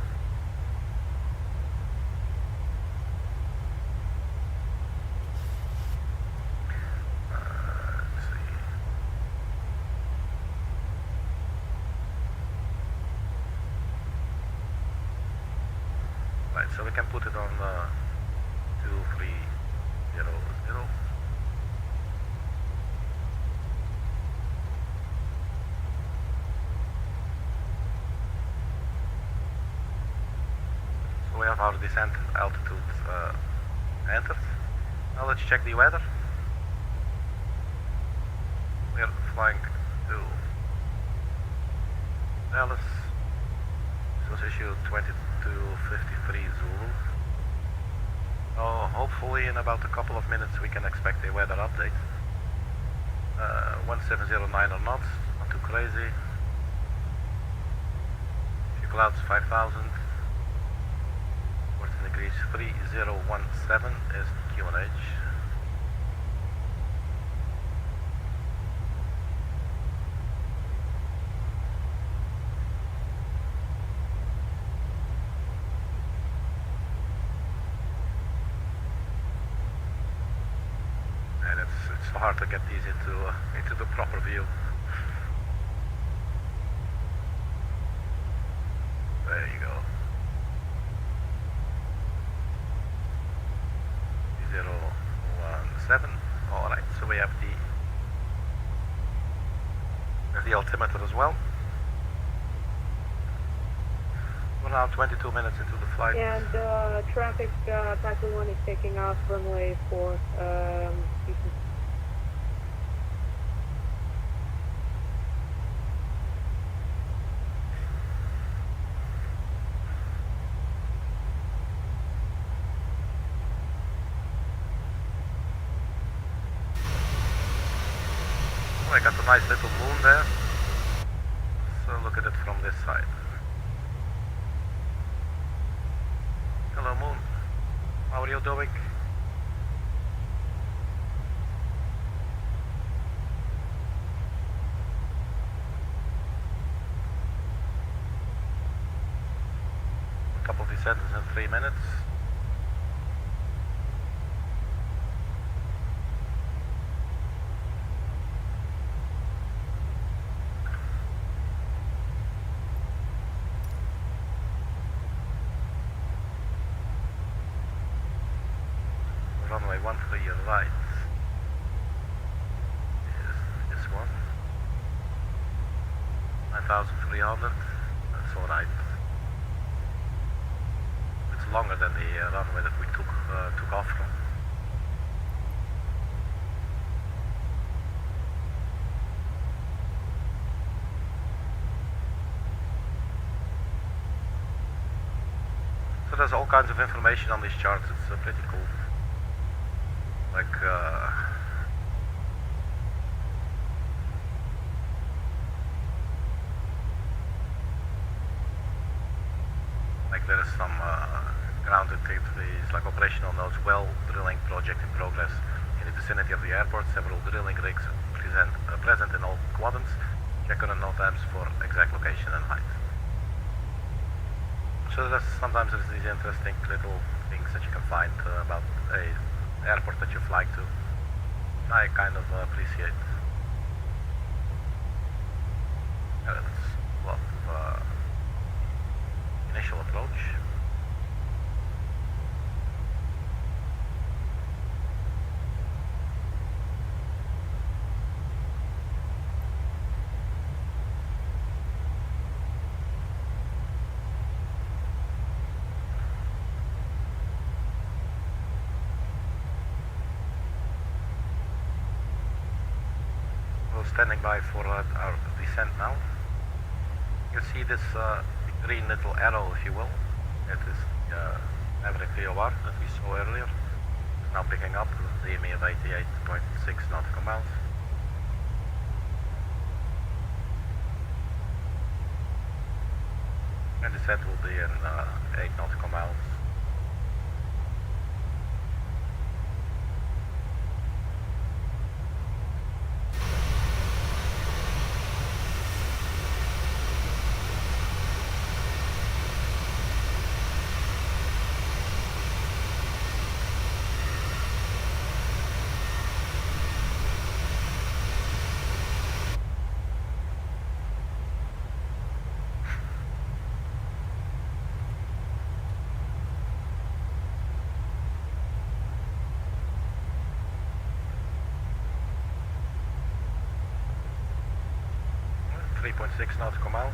Let's see. Right, so we can put it on 2-3. 0, 0. So we have our descent altitude entered. Now let's check the weather. We are flying to Dallas. This was issued 2253 Zulu. So hopefully in about a couple of minutes we can expect a weather update. 1709 or not too crazy. Few clouds 5000. 14 degrees 3017 is QNH. It's hard to get these into the proper view. There you go. 017. All right. So we have the altimeter as well. We're now 22 minutes into the flight. And traffic, Taxi 1 is taking off runway 4, Houston. I got a nice little moon there. So look at it from this side. Hello moon, how are you doing? A couple of descents in 3 minutes. Runway 13 right is this one. 9,300, that's alright. It's longer than the runway that we took off from. So there's all kinds of information on these charts, it's pretty cool. Like there is some ground activities, like operational notes, well drilling project in progress in the vicinity of the airport. Several drilling rigs present in all quadrants. Check on the note tabs for exact location and height. So sometimes there's these interesting little things that you can find about a airport that you fly to. I kind of appreciate. That's a lot of initial approach. Standing by for our descent now. You see this green little arrow, if you will. It is average KOR that we saw earlier. It's now picking up the DME of 88.6 nautical miles. And descent will be in 8 nautical miles. .6 nautical miles.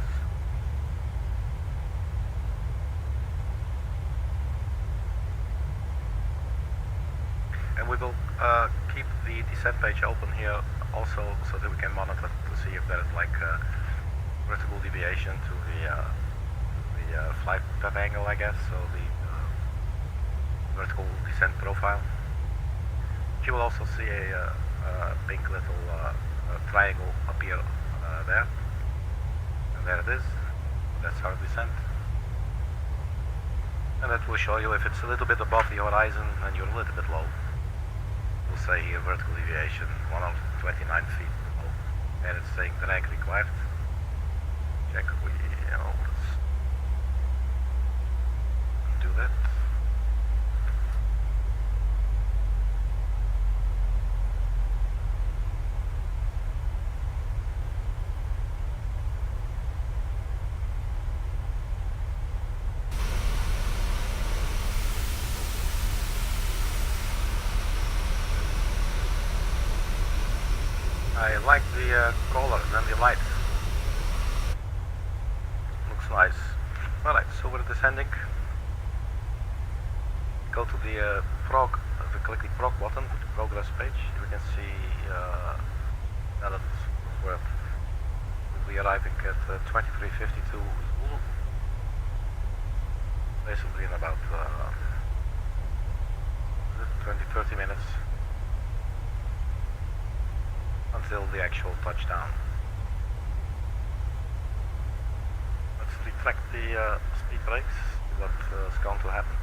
And we will keep the descent page open here also so that we can monitor to see if there is like vertical deviation to the flight path angle, I guess, so the vertical descent profile. You will also see a pink little triangle appear there. There it is, that's our descent. And that will show you if it's a little bit above the horizon and you're a little bit low. We'll say here vertical deviation 129 feet below. And it's saying drag required. Check, let's do that. I like the colors and the lights. Looks nice. Alright, so we're descending. Go to the prog, click the prog button, the progress page. You can see now that we'll be arriving at 2352 Zulu. Basically in about 20-30 minutes. until the actual touchdown. Let's retract the speed brakes, see what's going to happen.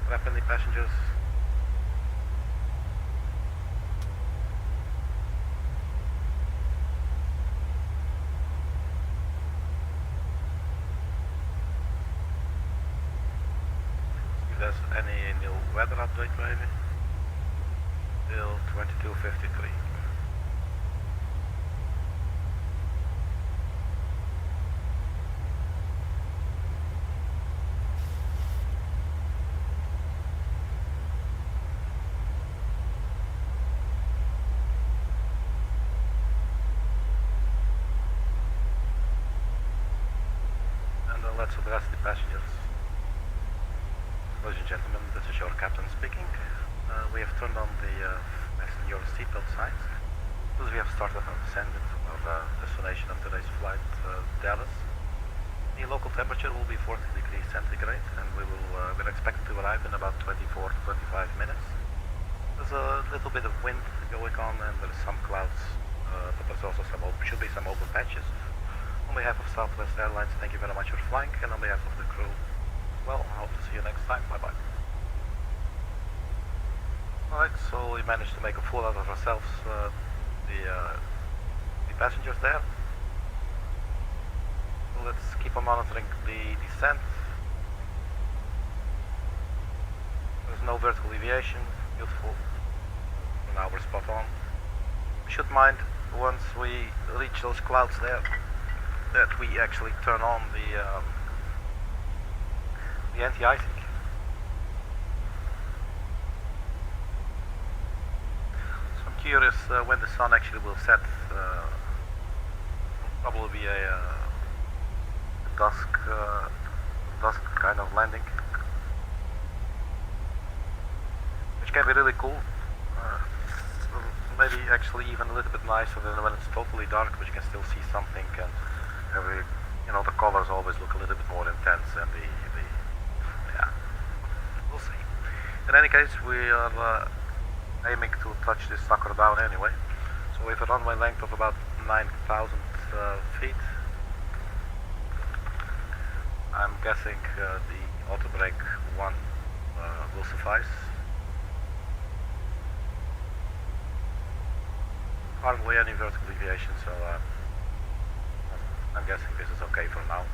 Strap in the passengers. See if there's any new weather update maybe. Still 22:53. Let's address the passengers. Ladies and gentlemen, this is your captain speaking. We have turned on the fasten your seatbelt signs because we have started our descent into our destination of today's flight, Dallas. The local temperature will be 40 degrees centigrade and we're expected to arrive in about 24 to 25 minutes. There's a little bit of wind going on and there's some clouds, but there's also should be some open patches. On behalf of Southwest Airlines, thank you very much for flying, and on behalf of the crew, well, I hope to see you next time. Bye-bye. Alright, so we managed to make a fool out of ourselves, the passengers there. So let's keep on monitoring the descent. There's no vertical deviation, beautiful. So now we're spot on. We should mind once we reach those clouds there that we actually turn on the anti-icing. So I'm curious when the sun actually will set. Probably be a dusk kind of landing, which can be really cool. Maybe actually even a little bit nicer than when it's totally dark, but you can still see something, and the colors always look a little bit more intense, and yeah, we'll see. In any case, we are aiming to touch this sucker down anyway. So we have a runway length of about 9,000 feet. I'm guessing the auto brake 1 will suffice. Hardly any vertical deviation, so I'm guessing this is okay for now.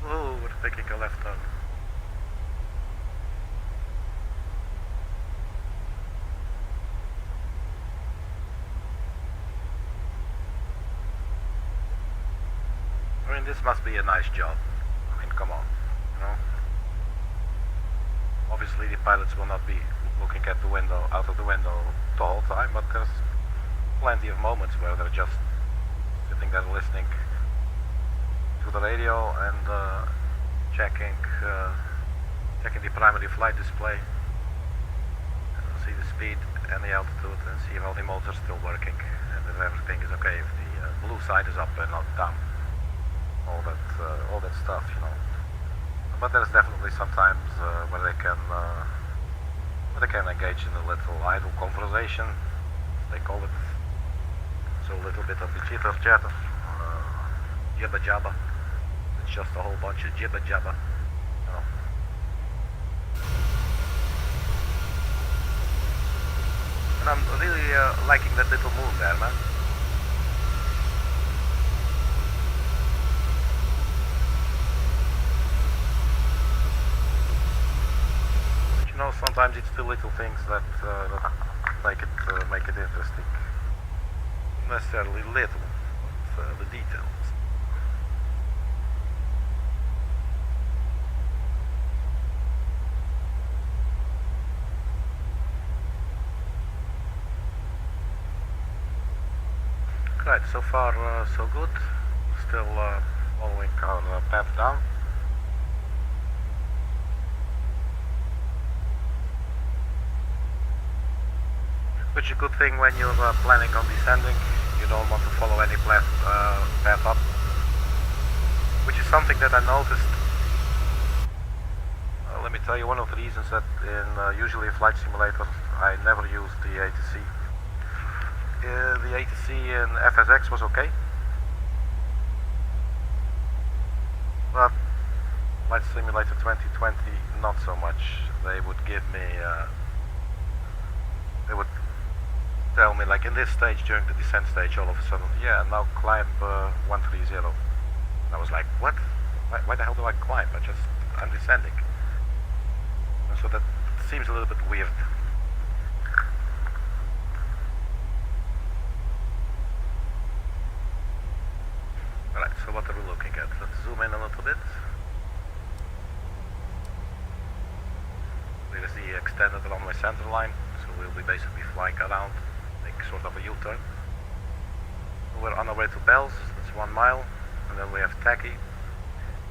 Oh, we're taking a left turn. I mean, this must be a nice job. I mean, come on. Obviously the pilots will not be looking at the window, out of the window the whole time, but there's plenty of moments where they're just sitting there listening to the radio and checking the primary flight display, see the speed and the altitude, and see if all the motors are still working and if everything is okay, if the blue side is up and not down, all that stuff, But there's definitely sometimes where they can engage in a little idle conversation, they call it. So a little bit of the jitter chatter, jibber jabber. It's just a whole bunch of jibber jabber. And I'm really liking that little move there, man. Sometimes it's the little things that make it interesting. Not necessarily little, but the details. Right, so far so good. Still following our path down. Which is a good thing when you're planning on descending. You don't want to follow any path up. Which is something that I noticed. Let me tell you, one of the reasons that in usually flight simulators I never use the ATC. The ATC in FSX was okay. But Flight Simulator 2020 not so much. They would give me they would tell me, like in this stage, during the descent stage, all of a sudden, yeah, now climb 130. And I was like, what? Why the hell do I climb? I'm descending. And so that seems a little bit weird. Alright, so what are we looking at? Let's zoom in a little bit. There is the extended runway center line, so we'll be basically flying around, make sort of a U-turn. We're on our way to Bells, that's 1 mile, and then we have Tacky,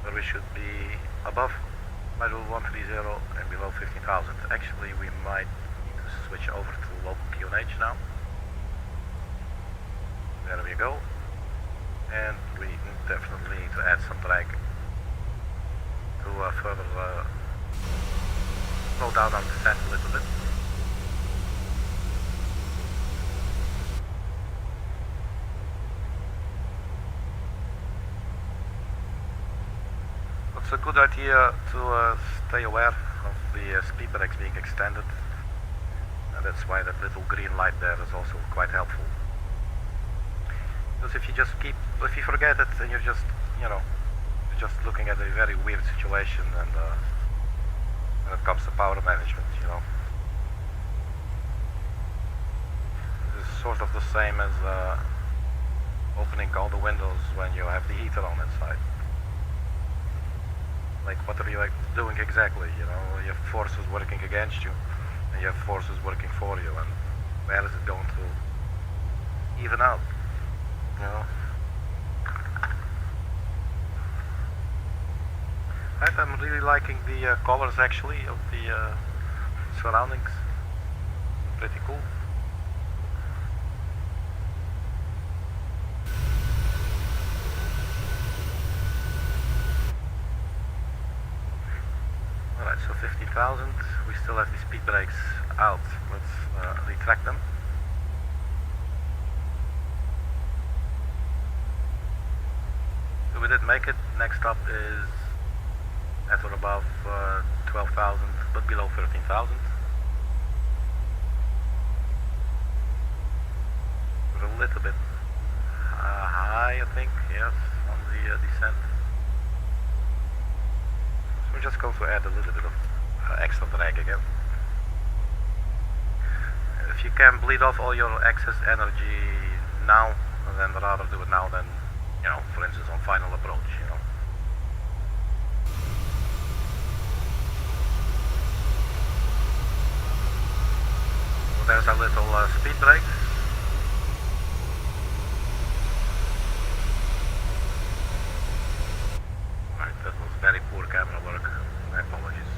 where we should be above module 130 and below 15,000. Actually, we might need to switch over to local QNH now. There we go. And we definitely need to add some drag to further slow down our descent a little bit. It's a good idea to stay aware of the speed brakes being extended, and that's why that little green light there is also quite helpful. Because if you forget it and you're just, you're just looking at a very weird situation, and when it comes to power management, This is sort of the same as opening all the windows when you have the heater on inside. Like, what are you doing exactly, You have forces working against you, and you have forces working for you, and where is it going to even out? Right, I'm really liking the colors actually of the surroundings. Pretty cool. Alright, so 50,000. We still have the speed brakes out. Let's retract them. So we did make it. Next up is at or above 12,000, but below 13,000. We're a little bit high, I think, yes, on the descent. So we're just going to add a little bit of extra drag again. If you can bleed off all your excess energy now, then rather do it now than, for instance, on final approach, So there's a little speed brake. Right, that was very poor camera work. My apologies.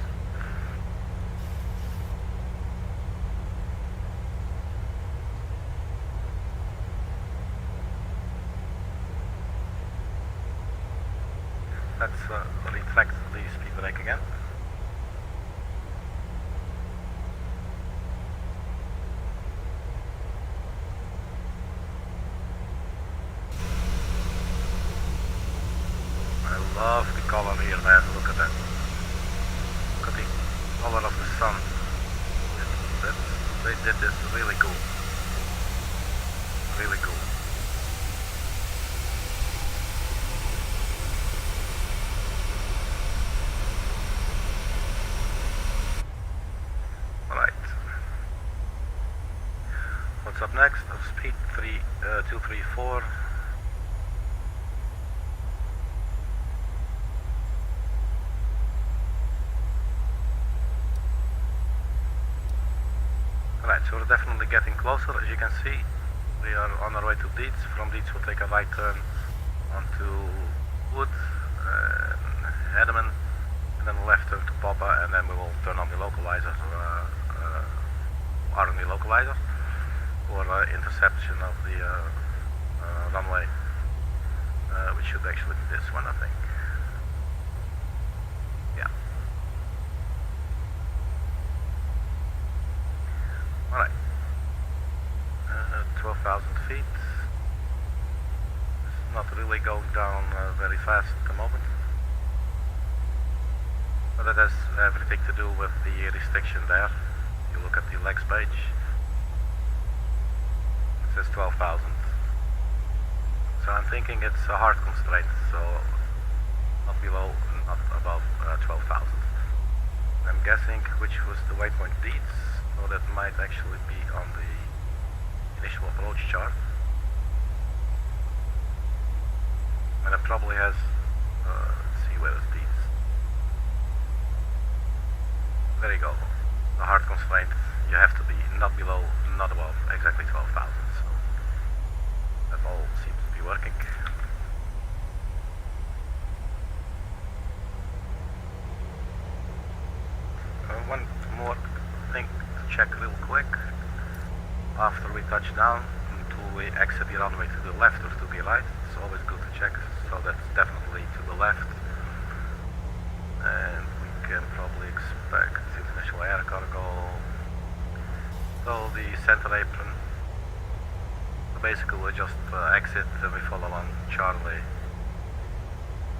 Let's retract the speed brake again. I love the color here, man. Look at that. Look at the color of the sun. They did this really cool. Really cool. What's up next? Speed 234. Right, so we're definitely getting closer, as you can see. We are on our way to Dietz. From Dietz we'll take a right turn onto Wood, Hedeman, and then a left turn to Papa, and then we will turn on the localizer, RND localizer, for interception of the runway, which should actually be this one, I think. Yeah. Alright. 12,000 feet. It's not really going down very fast at the moment. But that has everything to do with the restriction there. You look at the legs page. It says 12,000. So I'm thinking it's a hard constraint, so not below, not above 12,000. I'm guessing which was the waypoint Dietz, so that might actually be on the initial approach chart. And it probably has, let's see where it's Dietz. There you go. The hard constraint, you have to be not below, not above exactly 12,000. So that all seems to be working. One more thing to check real quick. After we touch down, until we exit the runway to the left or to the right, it's always good to check. So that's definitely to the left. And we can probably expect international air cargo. So the center apron. So basically we'll just exit and we follow on Charlie.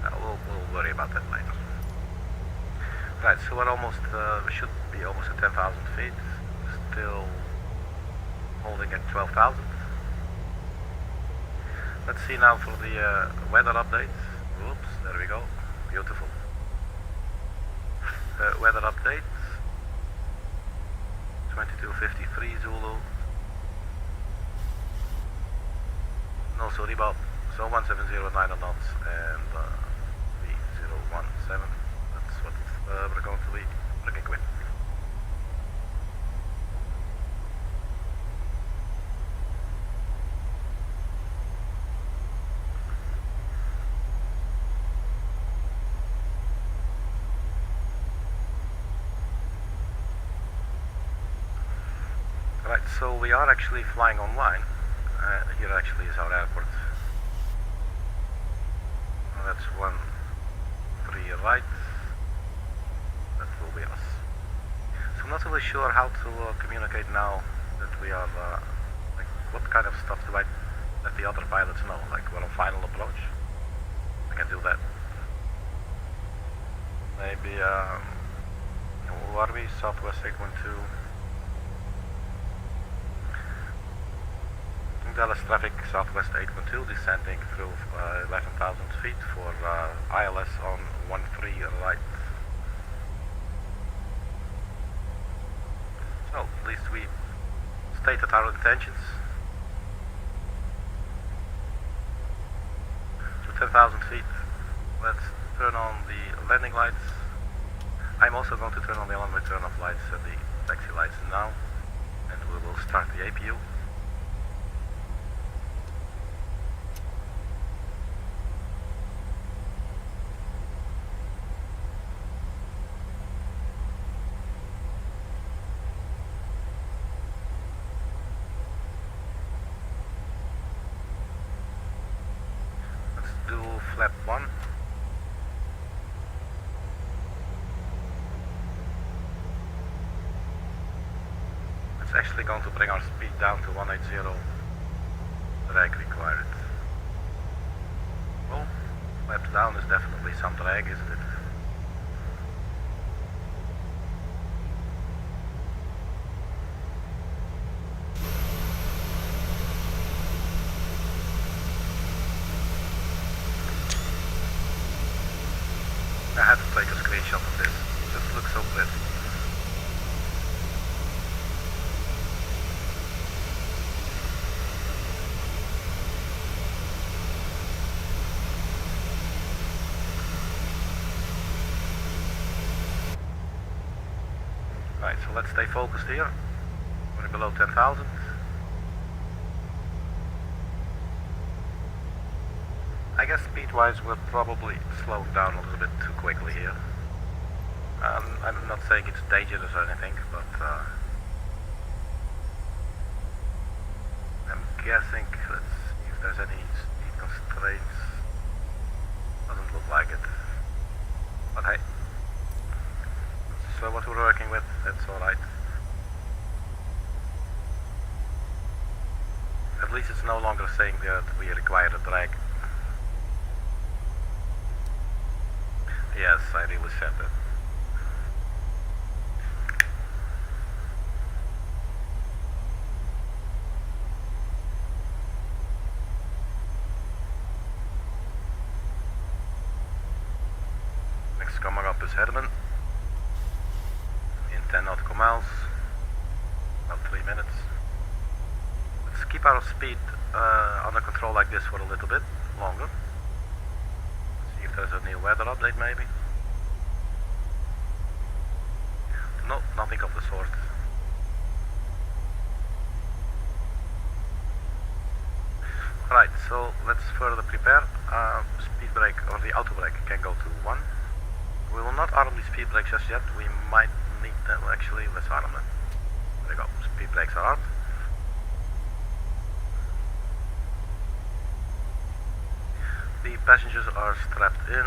We'll worry about that later. Right, so we're almost, we should be almost at 10,000 feet. Still holding at 12,000. Let's see now for the weather update. Oops, there we go. Beautiful. Weather update. 2253 Zulu. No, sorry, Bob. So 1709 knots and 3017. That's what we're going to be working with. Right, so we are actually flying online. Here actually is our airport. That's 13 right. That will be us. So I'm not really sure how to communicate now that we are, like, what kind of stuff do I let the other pilots know? Like, we're on final approach? I can do that. Maybe, where are we? Southwest 812. Dallas traffic, Southwest 812, descending through 11,000 feet for ILS on 13 right. So, at least we stated our intentions. To 10,000 feet, let's turn on the landing lights. I'm also going to turn on the runway turn-off lights and the taxi lights now, and we will start the APU. Flap 1. It's actually going to bring our speed down to 180. Drag required. Well, flaps down is definitely some drag, isn't it? I had to take a screenshot of this. It just looks so pretty. Right, so let's stay focused here. We're below 10,000. guess speed-wise we're probably slowing down a little bit too quickly here. I'm not saying it's dangerous or anything, but I'm guessing, let's see if there's any speed constraints. Doesn't look like it. But hey, so what we're working with, that's alright. At least it's no longer saying that we require a drag. Yes, I really said that. Next coming up is Herman. In 10 nautical miles. About 3 minutes. Let's keep our speed under control like this for a little bit longer. See if there's a new weather update maybe. No, nothing of the sort. Right, so let's further prepare. Speed brake or the auto brake can go to 1. We will not arm the speed brakes just yet. We might need them actually. Let's arm them. There we go. Speed brakes are armed. The passengers are strapped in.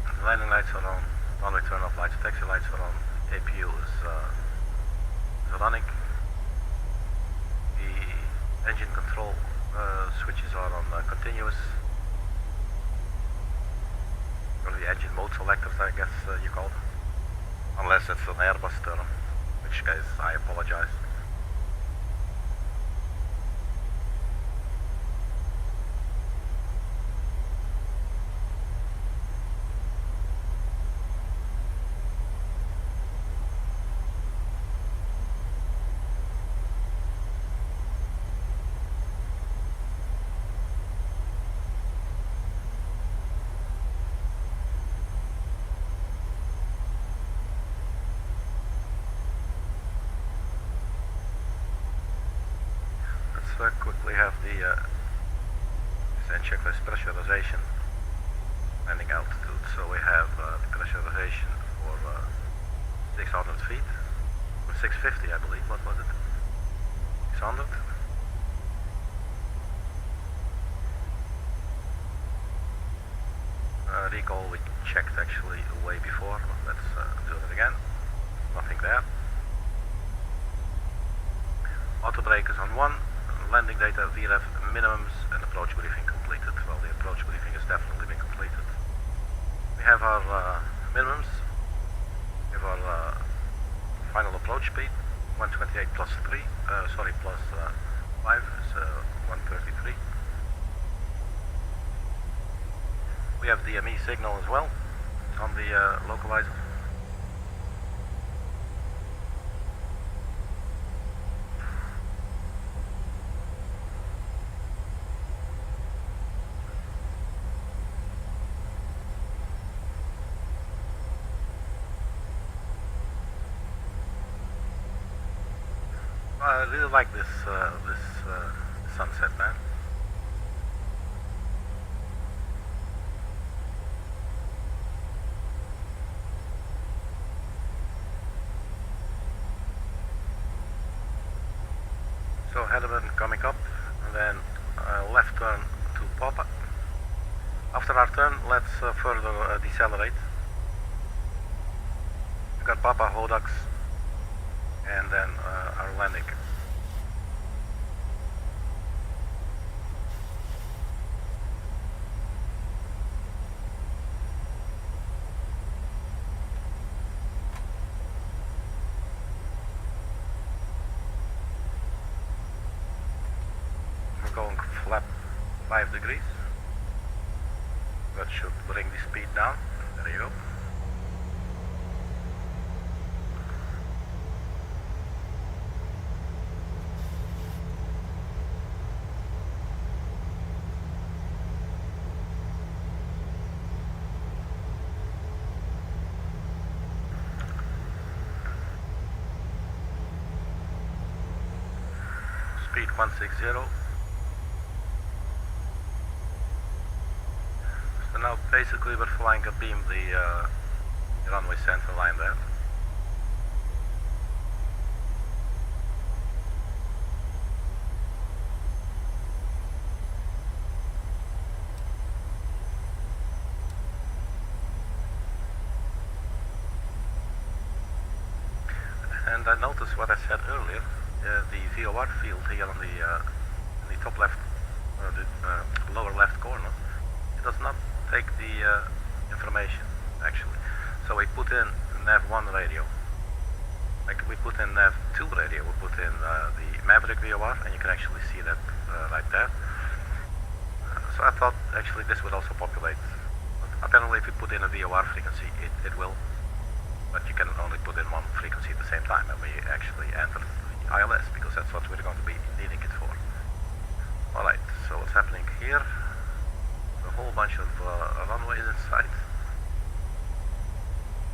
The landing lights are on. Runway turn-off lights, taxi lights are on. APU is running. The engine control switches are on continuous. Or the engine mode selectors, I guess you call them. Unless it's an Airbus term, in which case I apologize. Quickly have the descent checklist pressurization landing altitude. So we have the pressurization for 600 feet, or 650 I believe. What was it? 600? Recall we checked actually way before. Let's do it again. Nothing there. Auto brake is on 1. Landing data, VREF minimums, and approach briefing completed. Well, the approach briefing has definitely been completed. We have our minimums. We have our final approach speed, 128 plus 3, plus 5 is 133. We have the ME signal as well on the localizer. I really like this sunset, man. So Herman coming up, and then left turn to Papa. After our turn, let's further decelerate. We've got Papa Hodaks, and then our landing. We're going flap 5 degrees. That should bring the speed down. There you go. Speed 160. So now basically we're flying abeam the runway center line there. And I noticed what I said earlier, the VOR field here on the in the top left, the lower left corner, it does not take the information actually. So we put in nav1 radio, like we put in nav2 radio, we put in the Maverick VOR, and you can actually see that right there. So I thought actually this would also populate. But apparently if you put in a VOR frequency, it will. But you can only put in one frequency at the same time, and we actually enter the ILS because that's what we're going to be needing it for. Alright, so what's happening here? A whole bunch of runways in sight.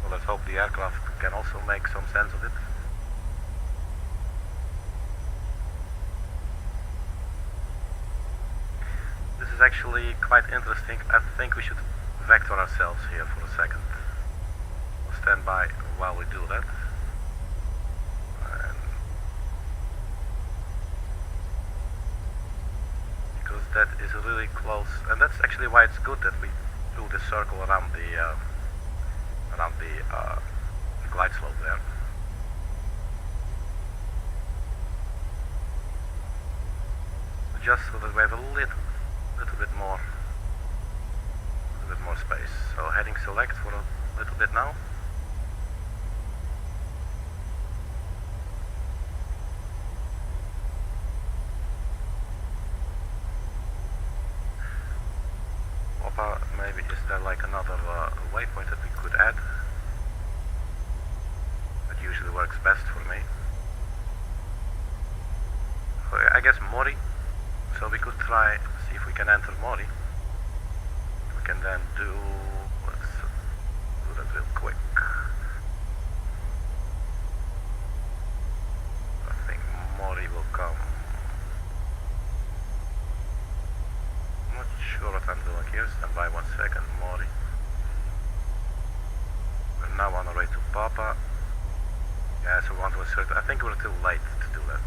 So let's hope the aircraft can also make some sense of it. This is actually quite interesting. I think we should vector ourselves here for a second. Stand by while we do that. And because that is really close, and that's actually why it's good that we do this circle around the glide slope there. Just so that we have a little bit more space. So heading select for a little bit now. Maybe is there like another waypoint that we could add? That usually works best for me. Okay, I guess Mori. So we could try see if we can enter Mori. We can then do. Let's do that real quick. I think Mori will come. Not sure what I'm doing here. Stand by 1 second, Mori. We're now on our way to Papa. Yeah, so we want to insert. I think we're too late to do that.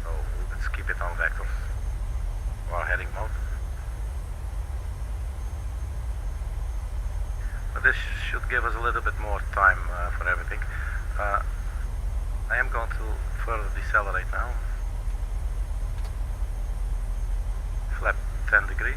So let's keep it on vectors. Or heading mode. But this should give us a little bit more time for everything. I am going to further decelerate now. Flap 10 degrees.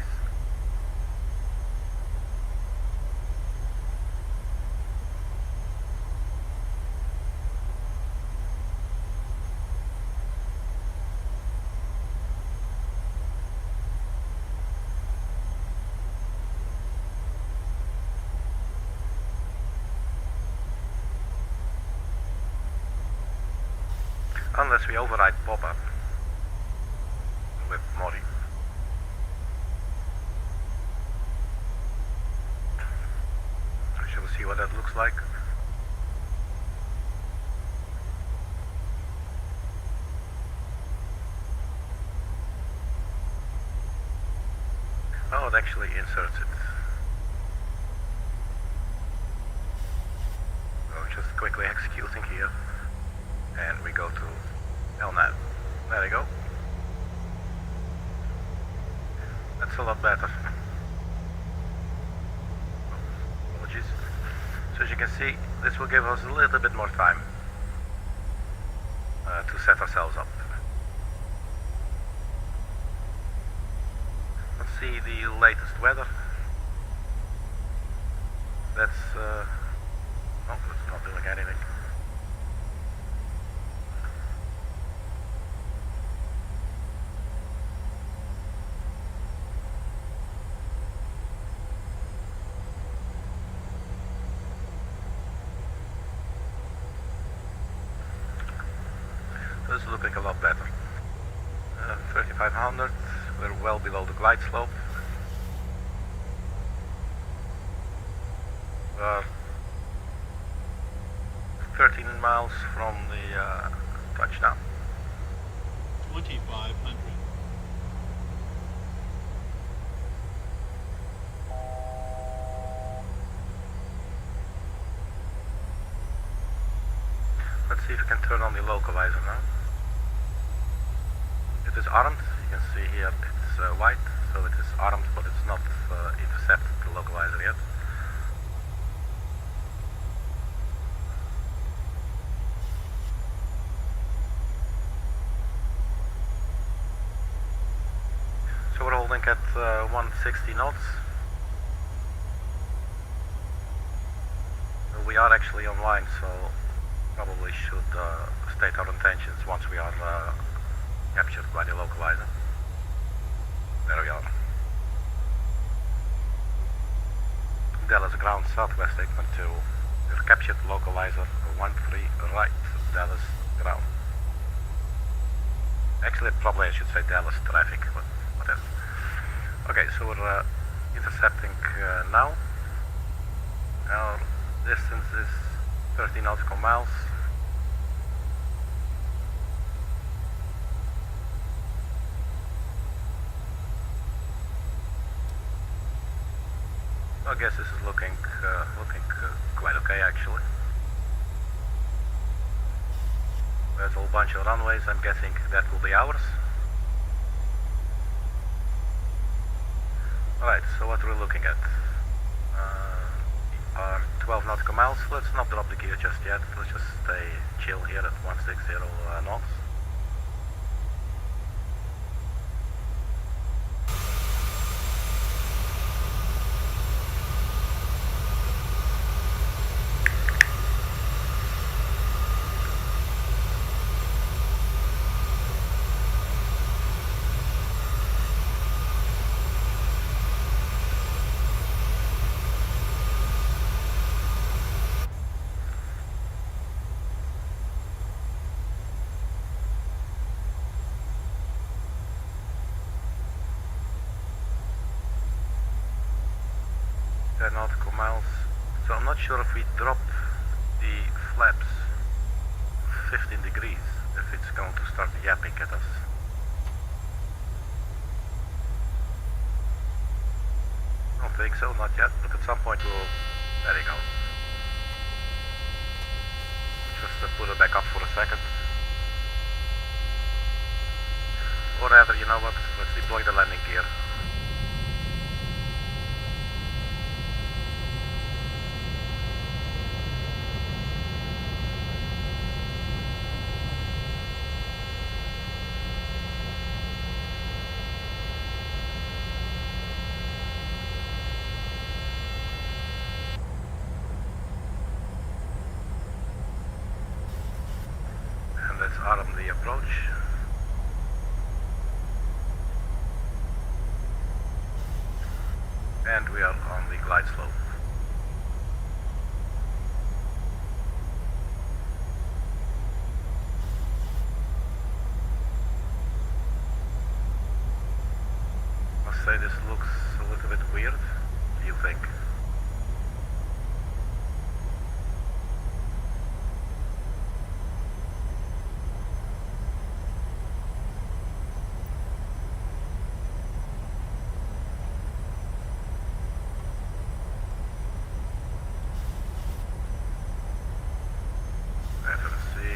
Unless we override pop-up with Mori. Shall we see what that looks like? Oh, it actually inserts it. So just quickly executing here. And we go to LNAV. There you go. That's a lot better. Apologies. So as you can see, this will give us a little bit more time to set ourselves up. Let's see the latest weather. That's oh, that's not doing anything. This is looking a lot better. 3500, we're well below the glide slope. 13 miles from the touchdown. 2500. see if you can turn on the localizer now. It is armed. You can see here it's white, so it is armed, but it's not intercepted the localizer yet. So we're holding at 160 knots. We are actually online, so probably should state our intentions once we are captured by the localizer. There we are. Dallas ground, southwest 812. We're captured localizer 13 right, Dallas ground. Actually, probably I should say Dallas traffic, but whatever. Okay, so we're intercepting now. Our distance is 30 nautical miles. I guess this is looking quite okay actually. There's a whole bunch of runways. I'm guessing that will be ours. Alright, so what we're looking at are 12 nautical miles. Let's not drop the gear just yet. Let's just stay chill here at 160 knots. Nautical miles. So I'm not sure if we drop the flaps 15 degrees, if it's going to start yapping at us. I don't think so, not yet, but at some point we'll... There you go. Just put it back up for a second. Or rather, you know what, let's deploy the landing gear. Arm the approach. And we are on the glide slope. I must say this looks a little bit weird. What do you think?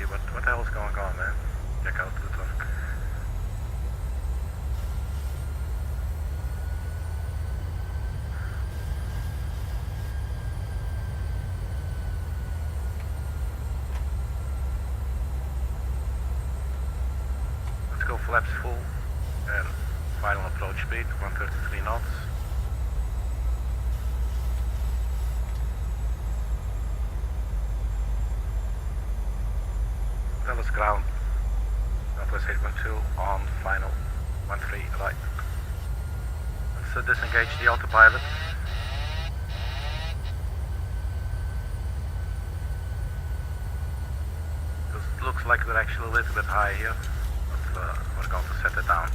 What the hell's going on, man? Check out the truck. Let's go flaps full and final approach speed 133 knots. Dallas ground, Northwest 812 on final 13 right. Let's disengage the autopilot. Because it looks like we're actually a little bit high here, but we're going to set it down.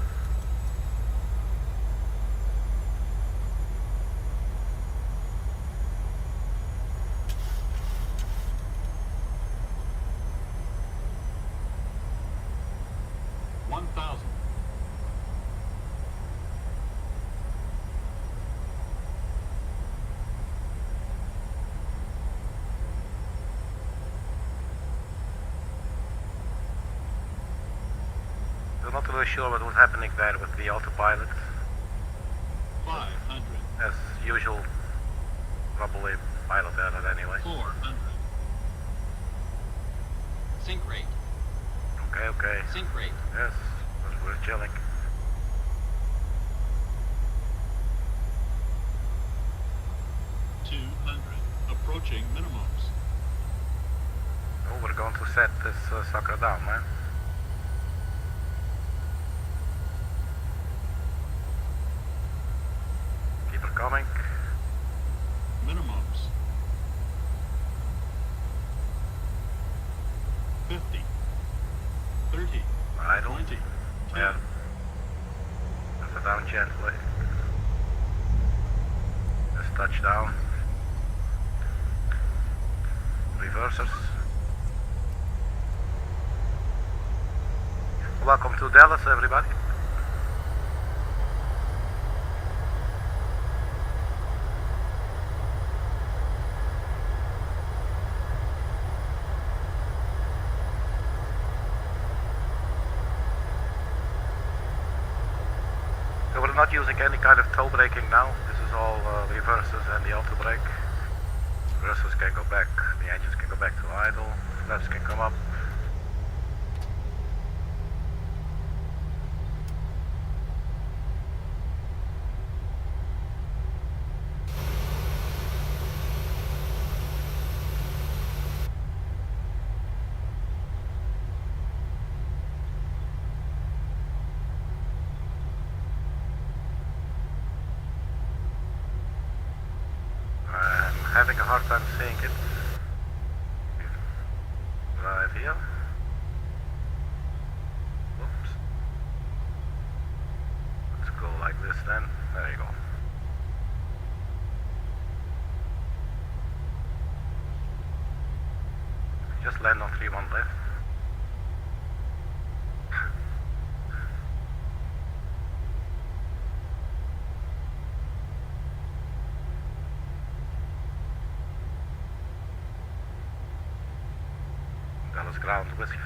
really sure what was happening there with the autopilot. 500. As usual, probably pilot error anyway. 400. Sync rate. Okay, okay. Sync rate. Yes, we're chilling. 200. Approaching minimums. Oh, we're going to set this sucker down, man. Keep her coming. Minimums. 50. 30. Idle. 20. 10. Yeah. Set her down gently. Just touch down. Reversers. Welcome to Dallas, everybody. So we're not using any kind of toe braking now. This is all reversers and the auto brake. Reversers can go back, the engines can go back to idle, flaps can come up. I'm having a hard time seeing it. Right here. Oops. Let's go like this then. There you go. Just land on 3-1 left. Dallas ground whiskey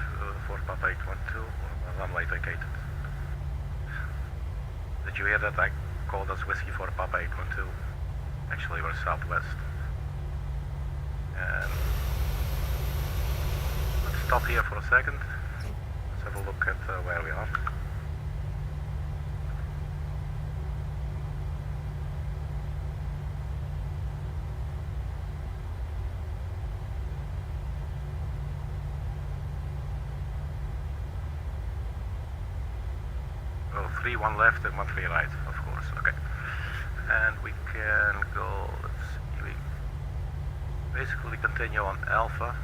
for Papa 812, runway vacated. Did you hear that? I called us whiskey for Papa 812. Actually we're southwest. And let's stop here for a second. Let's have a look at where we are. Oh, 3-1 left and 1-3 right, of course. Okay. And we can go, let's see, we basically continue on Alpha.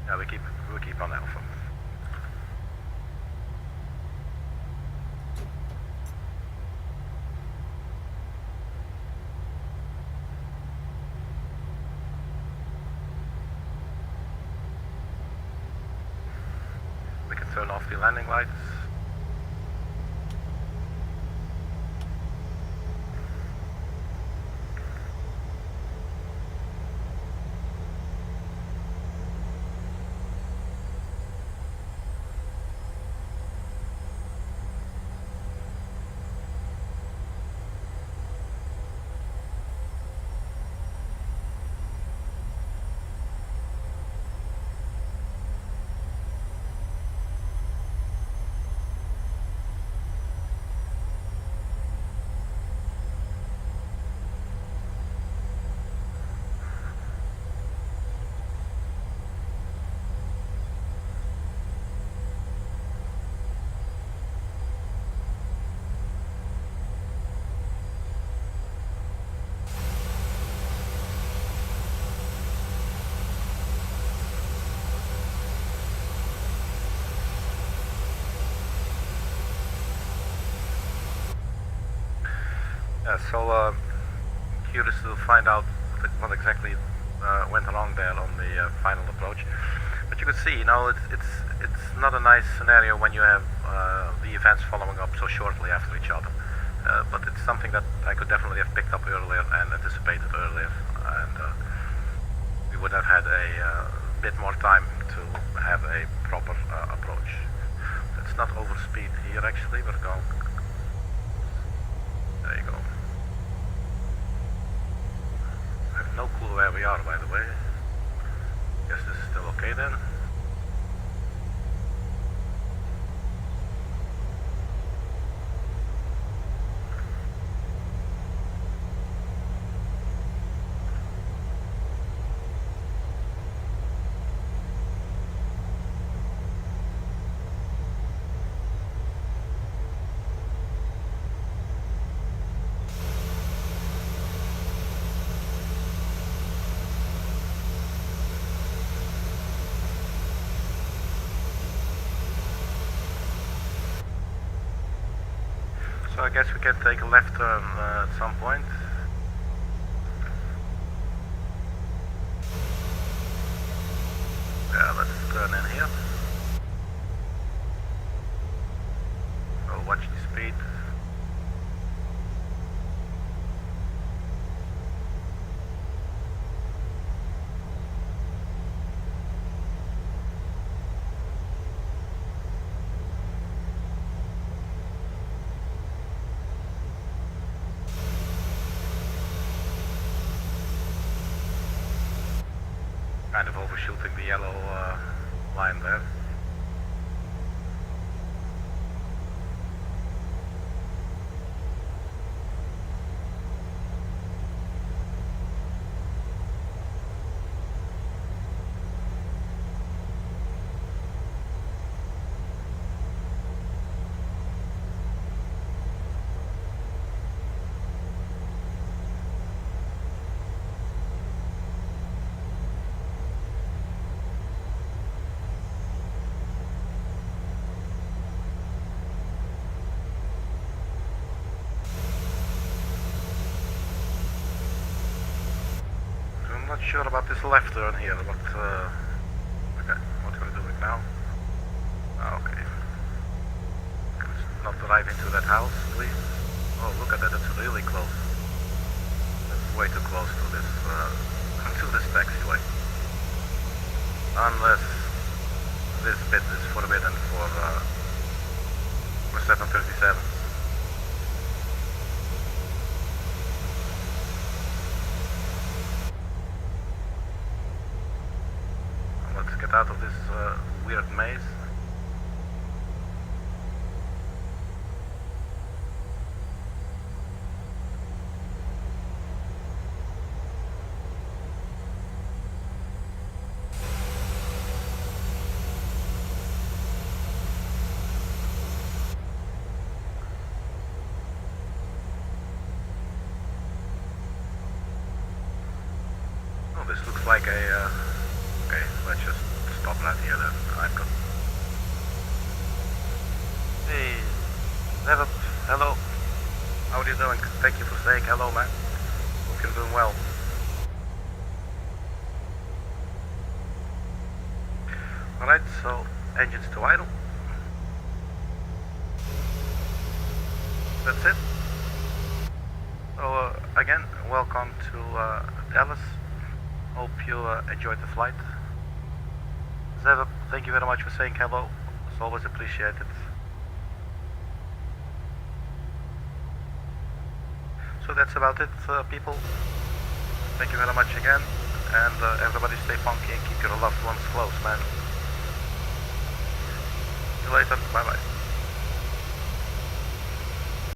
Yeah, we keep on Alpha. We can turn off the landing lights. Yeah, so curious to find out what exactly went wrong there on the final approach. But you can see, you know, it's not a nice scenario when you have the events following up so shortly after each other. But it's something that I could definitely have picked up earlier and anticipated earlier, and we would have had a bit more time to have a proper approach. here actually, we're going. There you go. I have no clue where we are, by the way. Guess this is still okay then. So I guess we can take a left turn at some point. Yeah, let's turn in here. So watch the speed. Kind of overshooting the yellow line there. I'm not sure about this left turn here, but okay, what are we doing now? Ah, okay. Let's not drive into that house, please. Oh, look at that, that's really close. That's way too close to this taxiway. Unless this bit is forbidden for 737. Let's get out of this weird maze. Oh, this looks like a okay, let's just stop right here then. I'm good. Hey, Never. Hello. How are you doing? Thank you for saying hello, man. Hope you're doing well. Alright, so engines to idle. That's it. So again, welcome to Dallas. Hope you enjoyed the flight. Zev, thank you very much for saying hello. It's always appreciated. So that's about it, people. Thank you very much again. And everybody stay funky and keep your loved ones close, man. See you later. Bye-bye.